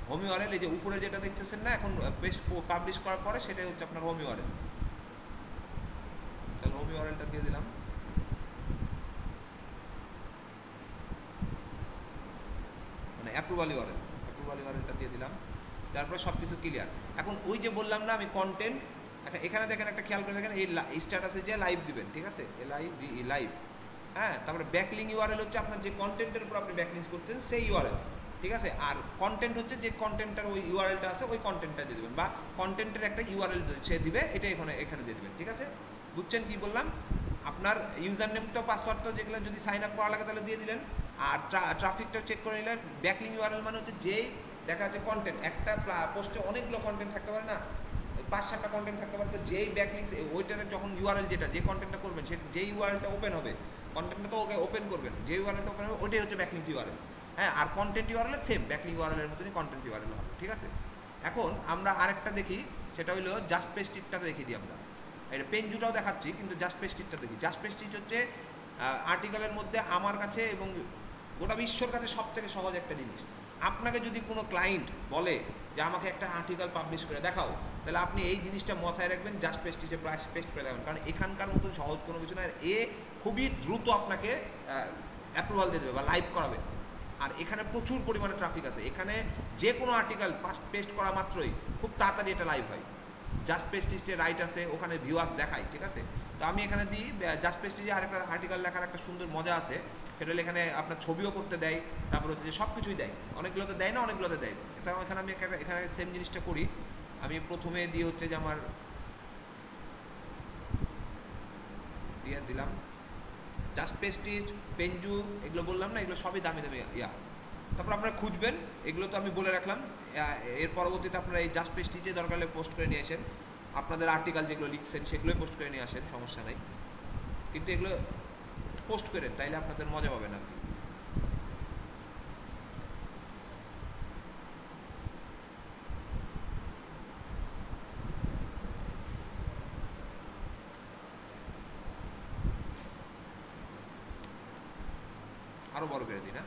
হোম ইউআরএল। এই যে উপরে যেটা দেখতেছেন না এখন পেস্ট পাবলিশ করার পরে সেটাই হচ্ছে আপনার হোম ইউআরএল। তাহলে হোম ইউআরএলটা দিয়ে দিলাম। মানে অ্যাপ্রুভাল ইউআরএলটা দিয়ে দিলাম। তারপরে সব কিছু ক্লিয়ার। এখন ওই যে বললাম না আমি কন্টেন্ট, এখানে দেখেন একটা খেয়াল করে দেখেন, এই স্ট্যাটাসে যে লাইভ দিবেন, ঠিক আছে, লাইভ। হ্যাঁ, তারপরে ব্যাকলিং ইউআরএল হচ্ছে আপনার যে কন্টেন্টের উপর আপনি ব্যাকলিংস করছেন সেই ইউআরএল, ঠিক আছে। আর কন্টেন্ট হচ্ছে যে কন্টেন্টটার ওই ইউআরএলটা আছে ওই কন্টেন্টটা দিয়ে দেবেন, বা কন্টেন্টের একটা ইউআরএল সে দিবে, এটা এখানে দিয়ে দেবেন, ঠিক আছে। বুঝছেন কি বললাম? আপনার ইউজার নেম তো পাসওয়ার্ড তো যেগুলো যদি সাইন আপ করা লাগে তাহলে দিয়ে দিলেন। আর ট্রাফিকটা চেক করে নিলেন। ব্যাকলিং ইউআরএল মানে হচ্ছে যেই দেখা যাচ্ছে কন্টেন্ট একটা পোস্টে অনেকগুলো কন্টেন্ট থাকতে পারে না, 5-7টা কন্টেন্ট থাকতে পারে, তো যেই ব্যাকলিংস ওইটার যখন ইউআরএল যেটা যে কন্টেন্টটা করবেন সে যেই ইউআরএলটা ওপেন হবে, কন্টেন্টটা তো ওকে ওপেন করবেন, যে ইউআরএলটা ওপেন হবে ওইটাই হচ্ছে ব্যাকলিংস ইউআরএল। হ্যাঁ, আর কন্টেন্ট ইউআরএল সেম ব্যাকলিং ইউআরএলের মতনই কন্টেন্ট ইউআরএল হবে, ঠিক আছে। এখন আমরা আরেকটা দেখি, সেটা হলো জাস্ট পেস্টিটটা দেখিয়ে দিই আমরা। এটা পেনজুটাও দেখাচ্ছি, কিন্তু জাস্ট পেস্টিটটা দেখি। জাস্ট পেস্টিট হচ্ছে আর্টিকেলের মধ্যে আমার কাছে এবং গোটা বিশ্বর কাছে সব থেকে সহজ একটা জিনিস। আপনাকে যদি কোনো ক্লায়েন্ট বলে যে আমাকে একটা আর্টিকেল পাবলিশ করে দেখাও, তাহলে আপনি এই জিনিসটা মাথায় রাখবেন, জাস্ট পেস্টিজে পেস্ট করে দেবেন, কারণ এখানকার মতন সহজ কোনো কিছু না। এ খুবই দ্রুত আপনাকে অ্যাপ্রুভাল দিয়ে দেবে বা লাইভ করাবে। আর এখানে প্রচুর পরিমাণে ট্রাফিক আছে, এখানে যে কোনো আর্টিকেল পেস্ট করা মাত্রই খুব তাড়াতাড়ি এটা লাইভ হয়। জাস্ট পেস্টিজে রাইট আছে, ওখানে ভিউয়ার্স দেখায়, ঠিক আছে। তো আমি এখানে দিই জাস্ট পেস্টিজে আরেকটা আর্টিকেল লেখার একটা সুন্দর মজা আছে, সেটা হলে এখানে আপনার ছবিও করতে দেয়, তারপর হচ্ছে যে সব কিছুই দেয়, অনেকগুলোতে দেয় না, অনেকগুলোতে দেয়। তো এখানে আমি এখানে সেম জিনিসটা করি। আমি প্রথমে দিয়ে হচ্ছে যে আমার দিয়ে দিলাম জাস্ট পেস্টিজ, পেনজু, এগুলো বললাম না, এগুলো সবই দামি দামি ইয়া। তারপর আপনারা খুঁজবেন, এগুলো তো আমি বলে রাখলাম। এর পরবর্তীতে আপনারা এই জাস্ট পেস্টিজে দরকার হলে পোস্ট করে নিয়ে আসেন, আপনাদের আর্টিকেল যেগুলো লিখছেন সেগুলোই পোস্ট করে নিয়ে আসেন, সমস্যা নাই, কিন্তু এগুলো পোস্ট করেন, তাইলে আপনাদের মজা পাবেন আর কি। আরো বড় করে দিই না,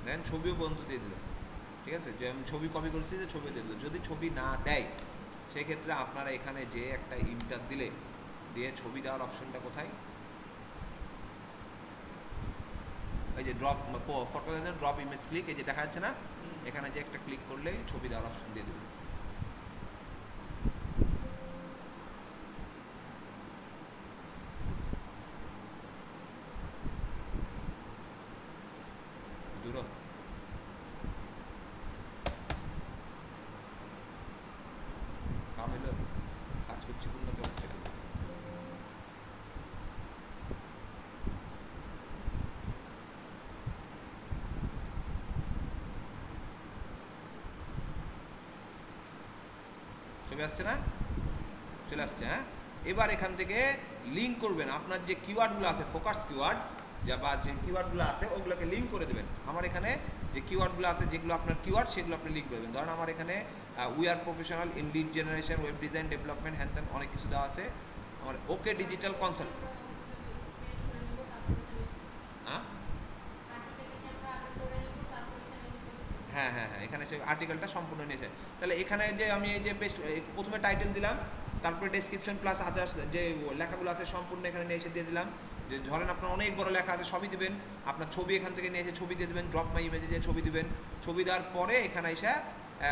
দেন ছবিও পর্যন্ত দিয়ে দিলাম, ঠিক আছে। যে আমি ছবি কপি করেছি, যে ছবি দিয়ে দিল। যদি ছবি না দেয় সেক্ষেত্রে আপনারা এখানে যে একটা ইন্টার দিলে, দিয়ে ছবি দেওয়ার অপশনটা কোথায়, এই যে drop photo drop image click, এই যে দেখা যাচ্ছে না, এখানে যে একটা ক্লিক করলে ছবি দেওয়ার অপশন দিয়ে দেবে। দূর কাম এলো, কাজ করছি কোনটাতে হচ্ছে। ছবি আসছে না, চলে আসছে। হ্যাঁ, এবার এখান থেকে লিঙ্ক করবেন আপনার যে কিওয়ার্ডগুলো আছে, ফোকাস কিওয়ার্ড বা যে কিওয়ার্ডগুলো আছে ওগুলোকে লিঙ্ক করে দেবেন। আমার এখানে যে কিওয়ার্ডগুলো আছে, যেগুলো আপনার কিওয়ার্ড, সেগুলো আপনি লিঙ্ক করবেন। ধরেন আমার এখানে we are professional in lead generation, web design, development, হ্যান ত্যান অনেক কিছু দেওয়া আছে। আমার ওকে ডিজিটাল কনসাল্ট, হ্যাঁ হ্যাঁ হ্যাঁ হ্যাঁ, এখানে সে আর্টিকেলটা সম্পূর্ণ নিয়েছে। তাহলে এখানে যে আমি এই যে পেস্ট, প্রথমে টাইটেল দিলাম, তারপরে ডেসক্রিপশন প্লাস আদার্স যে লেখাগুলো আছে সম্পূর্ণ এখানে নিয়ে এসে দিয়ে দিলাম। যে ধরেন আপনার অনেক বড় লেখা আছে, সবই দিবেন। আপনার ছবি এখান থেকে নিয়ে এসে ছবি দিয়ে দেবেন, ড্রপ মাই ইমেজে যে ছবি দিবেন। ছবি দেওয়ার পরে এখানে এসে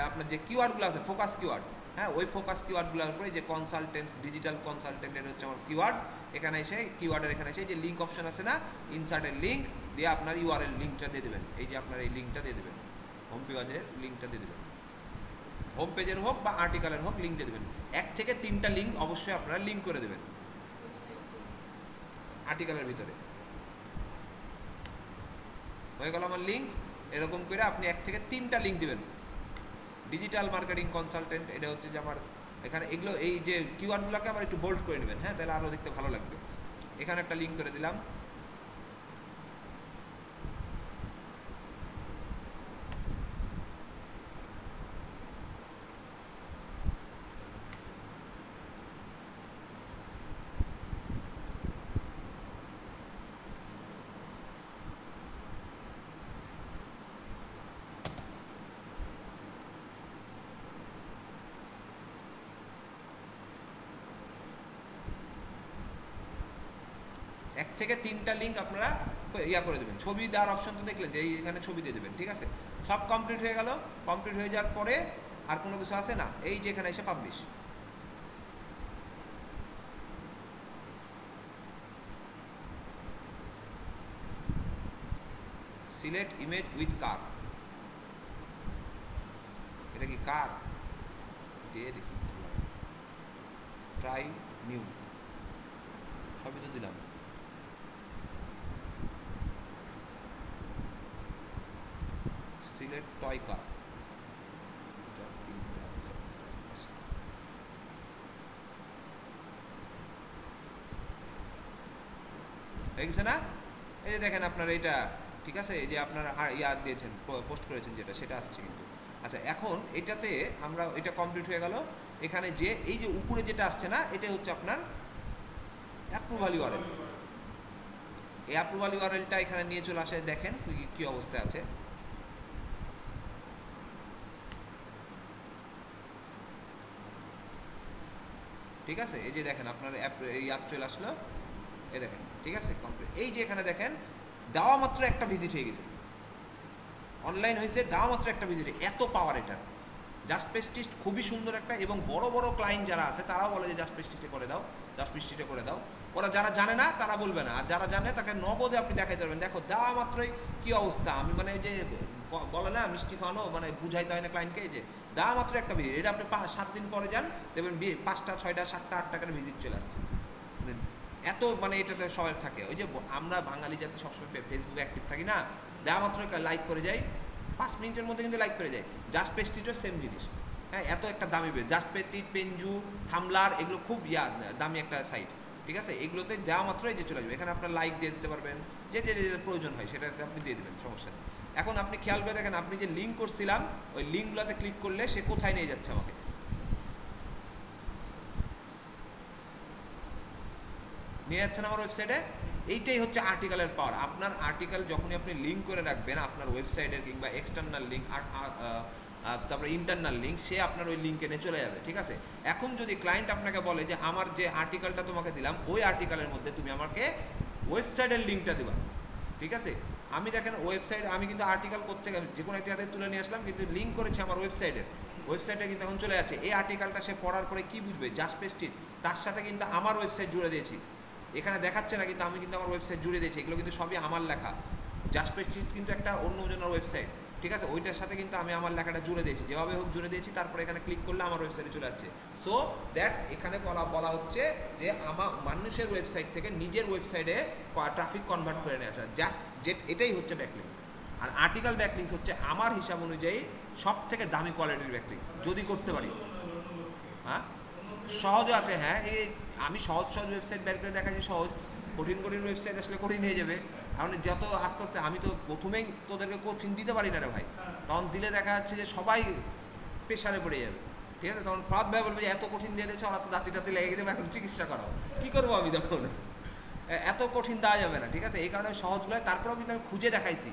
আপনার যে কিওয়ার্ডগুলো আছে, ফোকাস কিওয়ার্ড, হ্যাঁ ওই ফোকাস কিওয়ার্ডগুলোর উপরে যে কনসালটেন্ট, ডিজিটাল কনসালটেন্ট, এটা হচ্ছে আমার কিওয়ার্ড। এখানে এসে কিওয়ার্ডের এখানে এসে যে লিঙ্ক অপশন আছে না, ইনসার্টের লিঙ্ক দিয়ে আপনার ইউআরএল লিঙ্কটা দিয়ে দেবেন। এই যে আপনার এই লিঙ্কটা দিয়ে দেবেন, হোম পেজের লিঙ্কটা দিয়ে দেবেন, হোম পেজের হোক বা আর্টিকেলের হোক লিঙ্ক দিয়ে দেবেন। 1 থেকে 3টা লিঙ্ক অবশ্যই আপনারা লিঙ্ক করে দেবেন আর্টিকেলের ভিতরে। হয়ে গেল আমার লিঙ্ক। এরকম করে আপনি 1 থেকে 3টা লিঙ্ক দিবেন। ডিজিটাল মার্কেটিং কনসালটেন্ট, এটা হচ্ছে যে আমার এখানে এগুলো, এই যে কিওয়ার্ডগুলোকে আবার একটু বোল্ড করে নেবেন, হ্যাঁ, তাহলে আরও দেখতে ভালো লাগবে। এখানে একটা লিঙ্ক করে দিলাম। এক থেকে 3টা লিঙ্ক আপনারা ইয়া করে দেবেন। ছবি দেওয়ার অপশন তো দেখলেন যে এইখানে ছবি দিয়ে দেবেন, ঠিক আছে। সব কমপ্লিট হয়ে গেল। কমপ্লিট হয়ে যাওয়ার পরে আর কোনো কিছু আছে না, এই যে এখানে এসে পাবলিশ। সিলেক্ট ইমেজ উইথ কার, এটা কি কার দিয়ে দেখি, ট্রাই নিউ, সবই তো দিলাম। সিলেক্ট টয় কার, হয়ে গেছে না? এই যে দেখেন আপনার এইটা ঠিক আছে, এই যে আপনারা ইয়াদ দিয়েছেন, পোস্ট করেছেন যেটা, সেটা আসছে কিন্তু। আচ্ছা এখন এটাতে আমরা এটা কমপ্লিট হয়ে গেল। এখানে যে এই যে উপরে যেটা আসছে না, এটা হচ্ছে আপনার অ্যাপ্রুভাল ইউআরএল। এই অ্যাপ্রুভাল ইউআরএলটা এখানে নিয়ে চলে আসে, দেখেন কি অবস্থায় আছে। ঠিক আছে, এই যে দেখেন আপনার অ্যাপ চলে আসলো, এই দেখেন ঠিক আছে কমপ্লিট। এই যে এখানে দেখেন দেওয়া মাত্র একটা ভিজিট হয়ে গেছে, অনলাইন হয়েছে, দেওয়া মাত্র একটা ভিজিট, এত পাওয়ার এটা। জাস্ট পেস্টিস্ট খুবই সুন্দর একটা, এবং বড় বড় ক্লায়েন্ট যারা আছে তারাও বলে যে জাস্ট পেস্টিস্টে করে দাও, জাস্ট পেস্টিস্টে করে দাও। ওরা যারা জানে না তারা বলবে না, আর যারা জানে তাকে নগদে আপনি দেখাইতে পারবেন, দেখো দেওয়া মাত্রই কি অবস্থা। আমি মানে যে বলে না মিষ্টি খাওয়ানো, মানে বুঝাইতে হয় না ক্লায়েন্টকে, যে দেওয়া মাত্র একটা ভিজিট, এটা আপনি 7 দিন পরে যান দেখবেন 5টা 6টা 7টা 8টা করে ভিজিট চলে আসছে। এত মানে এটাতে সবাই থাকে। ওই যে আমরা বাঙালি যাতে সবসময় ফেসবুকে অ্যাক্টিভ থাকি না, দেওয়া মাত্র লাইক করে যাই, 5 মিনিটের মধ্যে কিন্তু লাইক করে যায়। জাস্ট পেস্টিটও সেম জিনিস, হ্যাঁ এত একটা দামি জাস্ট পেস্টিট, পেনজু, থামলার, এগুলো খুব দামি একটা সাইট, ঠিক আছে। এগুলোতে দেওয়া মাত্রই যে চলে যাবে, এখানে আপনার লাইক দিয়ে দিতে পারবেন, যে প্রয়োজন হয় সেটা আপনি দিয়ে দেবেন, সমস্যা নেই। এখন আপনি খেয়াল করে দেখেন, আপনি যে লিঙ্ক করছিলাম ওই লিঙ্কগুলোতে ক্লিক করলে সে কোথায় নিয়ে যাচ্ছে আমাকে, নিয়ে যাচ্ছেন আমার ওয়েবসাইটে। এইটাই হচ্ছে আর্টিকেলের পাওয়ার। আপনার আর্টিকেল যখনই আপনি লিঙ্ক করে রাখবেন আপনার ওয়েবসাইটের, কিংবা এক্সটার্নাল লিঙ্ক, তারপরে ইন্টারনাল লিঙ্ক, সে আপনার ওই লিঙ্কে নিয়ে চলে যাবে, ঠিক আছে। এখন যদি ক্লায়েন্ট আপনাকে বলে যে আমার যে আর্টিকেলটা তোমাকে দিলাম ওই আর্টিকেলের মধ্যে তুমি আমাকে ওয়েবসাইটের লিঙ্কটা দিবা, ঠিক আছে। আমি দেখেন ওয়েবসাইট, আমি কিন্তু আর্টিকেল করতে যে কোনো একটা হাতে তুলে নিয়ে আসলাম, কিন্তু লিঙ্ক করেছে আমার ওয়েবসাইটে কিন্তু এখন চলে যাচ্ছে। এই আর্টিকেলটা সে পড়ার পরে কি বুঝবে, জাস্ট পেস্টিড, তার সাথে কিন্তু আমার ওয়েবসাইট জুড়ে দিয়েছি, এখানে দেখাচ্ছে না কিন্তু আমি কিন্তু আমার ওয়েবসাইট জুড়ে দিয়েছি, এগুলো কিন্তু সবই আমার লেখা। জাস্ট পেস্টিড কিন্তু একটা অন্য জনের ওয়েবসাইট, ঠিক আছে, ওইটার সাথে কিন্তু আমি আমার লেখাটা জুড়ে দিয়েছি, যেভাবে হোক জুড়ে দিয়েছি। তারপরে এখানে ক্লিক করলে আমার ওয়েবসাইটে চলে যাচ্ছে। সো দ্যাট এখানে বলা হচ্ছে যে আমার মানুষের ওয়েবসাইট থেকে নিজের ওয়েবসাইটে ট্রাফিক কনভার্ট করে নিয়ে আসা, জাস্ট এটাই হচ্ছে ব্যাকলিংস। আর আর্টিকেল ব্যাকলিংস হচ্ছে আমার হিসাব অনুযায়ী সব থেকে দামি কোয়ালিটির ব্যাকলিংস, যদি করতে পারি। হ্যাঁ সহজও আছে, হ্যাঁ এই আমি সহজ ওয়েবসাইট বের করে দেখাচ্ছি সহজ, কঠিন ওয়েবসাইট আসলে কঠিন হয়ে যাবে। কারণ যত আস্তে আস্তে, আমি তো প্রথমেই তোদেরকে কঠিন দিতে পারি না রে ভাই, তখন দিলে দেখা যাচ্ছে যে সবাই প্রেশারে পড়ে যাবে, ঠিক আছে। তখন ফারাদ ভাই বলবে যে এত কঠিন দিয়ে দিয়েছে, ওরা তো দাঁতি লেগে গেছে, এখন চিকিৎসা করাও, কী করবো আমি তখন, এত কঠিন দেওয়া যাবে না, ঠিক আছে। এই কারণে সহজগুলো, তারপরেও কিন্তু আমি খুঁজে দেখাইছি,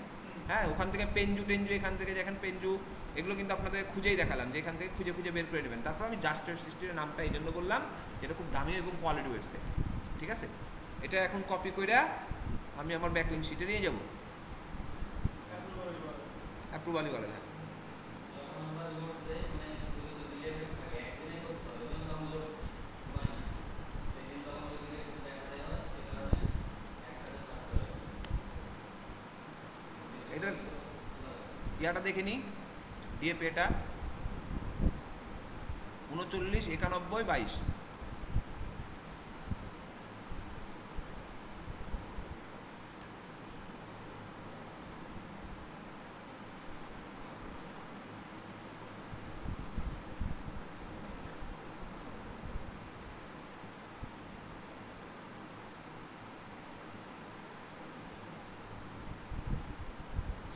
হ্যাঁ ওখান থেকে পেনজু, এখান থেকে দেখেন পেনজু, এগুলো কিন্তু আপনাদের খুঁজেই দেখালাম, যে এখান থেকে খুঁজে বের করে নেবেন। তারপর আমি জাস্ট পেস্টিস্টের নামটা এই জন্য বললাম, যেটা খুব দামি এবং কোয়ালিটি ওয়েবসাইট, ঠিক আছে। এটা এখন কপি করে আমি আমার ব্যাকলিং শিটে নিয়ে যাব, অ্যাপ্রুভালই বলে না। এটার ইয়াটা দেখে নিই, ডিএপি এটা 39 91 22।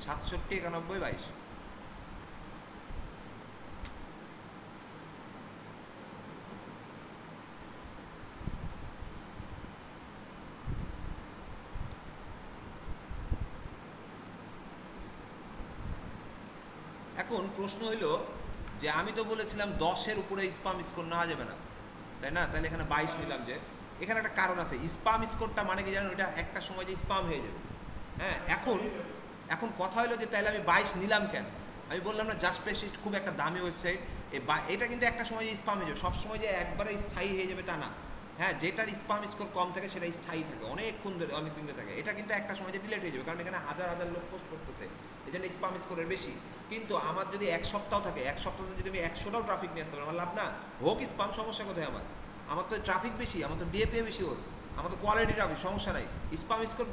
সাতষট্টি 91 22। এখন প্রশ্ন হইল যে আমি তো বলেছিলাম 10-এর উপরে স্পাম স্কোর নেওয়া যাবে না, তাই না? তাহলে এখানে 22 নিলাম, যে এখানে একটা কারণ আছে। স্পাম স্কোরটা মানে কি জানেন, ওইটা একটা সময় যে স্পাম হয়ে যাবে। হ্যাঁ এখন কথা হলো যে তাহলে আমি 22 নিলাম কেন? আমি বললাম না জাস্ট পেস্টিস্ট খুব একটা দামি ওয়েবসাইট, এটা কিন্তু একটা সময় যে স্পাম হয়ে যাবে, সবসময় যে একবারে স্থায়ী হয়ে যাবে তা না, হ্যাঁ, যেটার স্পাম স্কোর কম থাকে সেটা স্থায়ী থাকে, অনেকক্ষণ ধরে অনেক দিন ধরে থাকে। এটা কিন্তু একটা সময় যে ডিলেট হয়ে যাবে, কারণ এখানে হাজার হাজার লোক পোস্ট করতেছে, এই জন্য স্পাম স্কোরের বেশি। কিন্তু আমার যদি এক সপ্তাহ থাকে, এক সপ্তাহে যদি আমি 100টাও ট্রাফিক নিয়ে আসতে পারি, আমার লাভ না? হোক স্পাম, সমস্যা কোথায় আমার? আমার তো ট্রাফিক বেশি, আমার তো ডিএপি বেশি, ওর আমার তো কোয়ালিটি ট্রাফিক, সমস্যা নাই। স্পাম স্কোর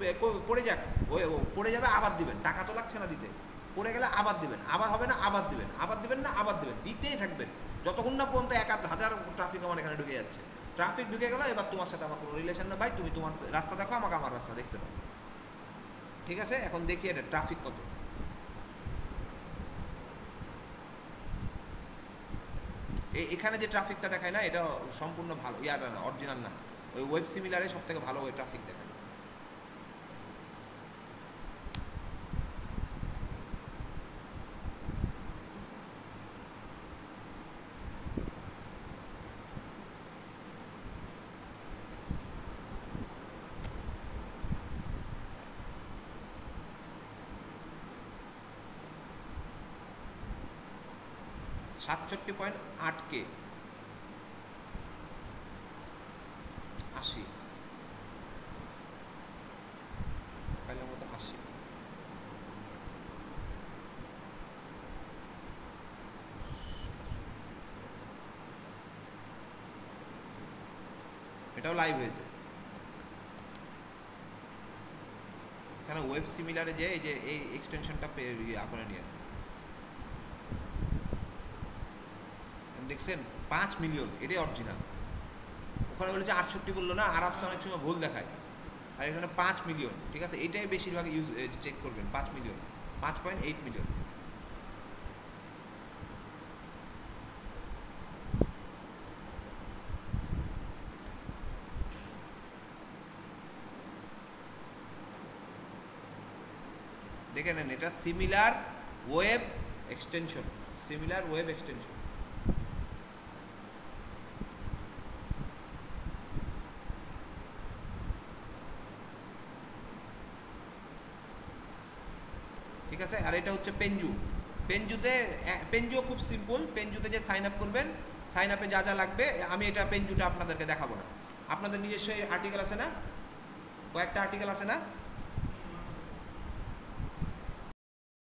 পড়ে যাক, ও পড়ে যাবে, আবার দিবেন, টাকা তো লাগছে না দিতে। পড়ে গেলে আবার দিবেন, আবার হবে না আবার দিবেন, আবার দিবেন না আবার দিবেন, দিতেই থাকবেন যতক্ষণ না পর্যন্ত 1000 ট্রাফিক আমার এখানে ঢুকে যাচ্ছে। ট্রাফিক ঢুকে গেল, এবার তোমার সাথে আমার কোনো রিলেশন না ভাই, তুমি তোমার রাস্তা দেখো, আমাকে আমার রাস্তা দেখতে দাও। ঠিক আছে, এখন দেখি এটা ট্রাফিক কত। এখানে যে ট্রাফিকটা দেখায় না, এটা সম্পূর্ণ ভালো, ইয়াটা না, অরিজিনাল না। ওই ওয়েব সিমিলারে সব থেকে ভালো ওই ট্রাফিক দেখায়। 67.8K, 80 পাইলাম মতো 80। এটাও লাইভ হয়েছে। এখানে ওয়েব সিমিলারে যে এই যে এই এক্সটেনশনটা করে নিয়ে দেখছেন 5 মিলিয়ন, এটাই অরিজিনাল। ওখানে বলেছে 68 বললো না, আরাবসে অনেক সময় ভুল দেখায়, আর এখানে 5 মিলিয়ন। ঠিক আছে, এটাই বেশিরভাগ ইউজ চেক করবেন, 5 মিলিয়ন, 5.8 মিলিয়ন। দেখে নেন, এটা similar web extension, similar web extension. ঠিক আছে, আর এটা হচ্ছে পেনজু। পেনজুও খুব সিম্পল। পেনজুতে যে সাইন আপ করবেন, সাইন আপে যা যা লাগবে, আমি এটা পেনজুটা আপনাদেরকে দেখাবো না। আপনাদের নিজস্ব আর্টিকেল আছে না, কয়েকটা আর্টিকেল আছে না,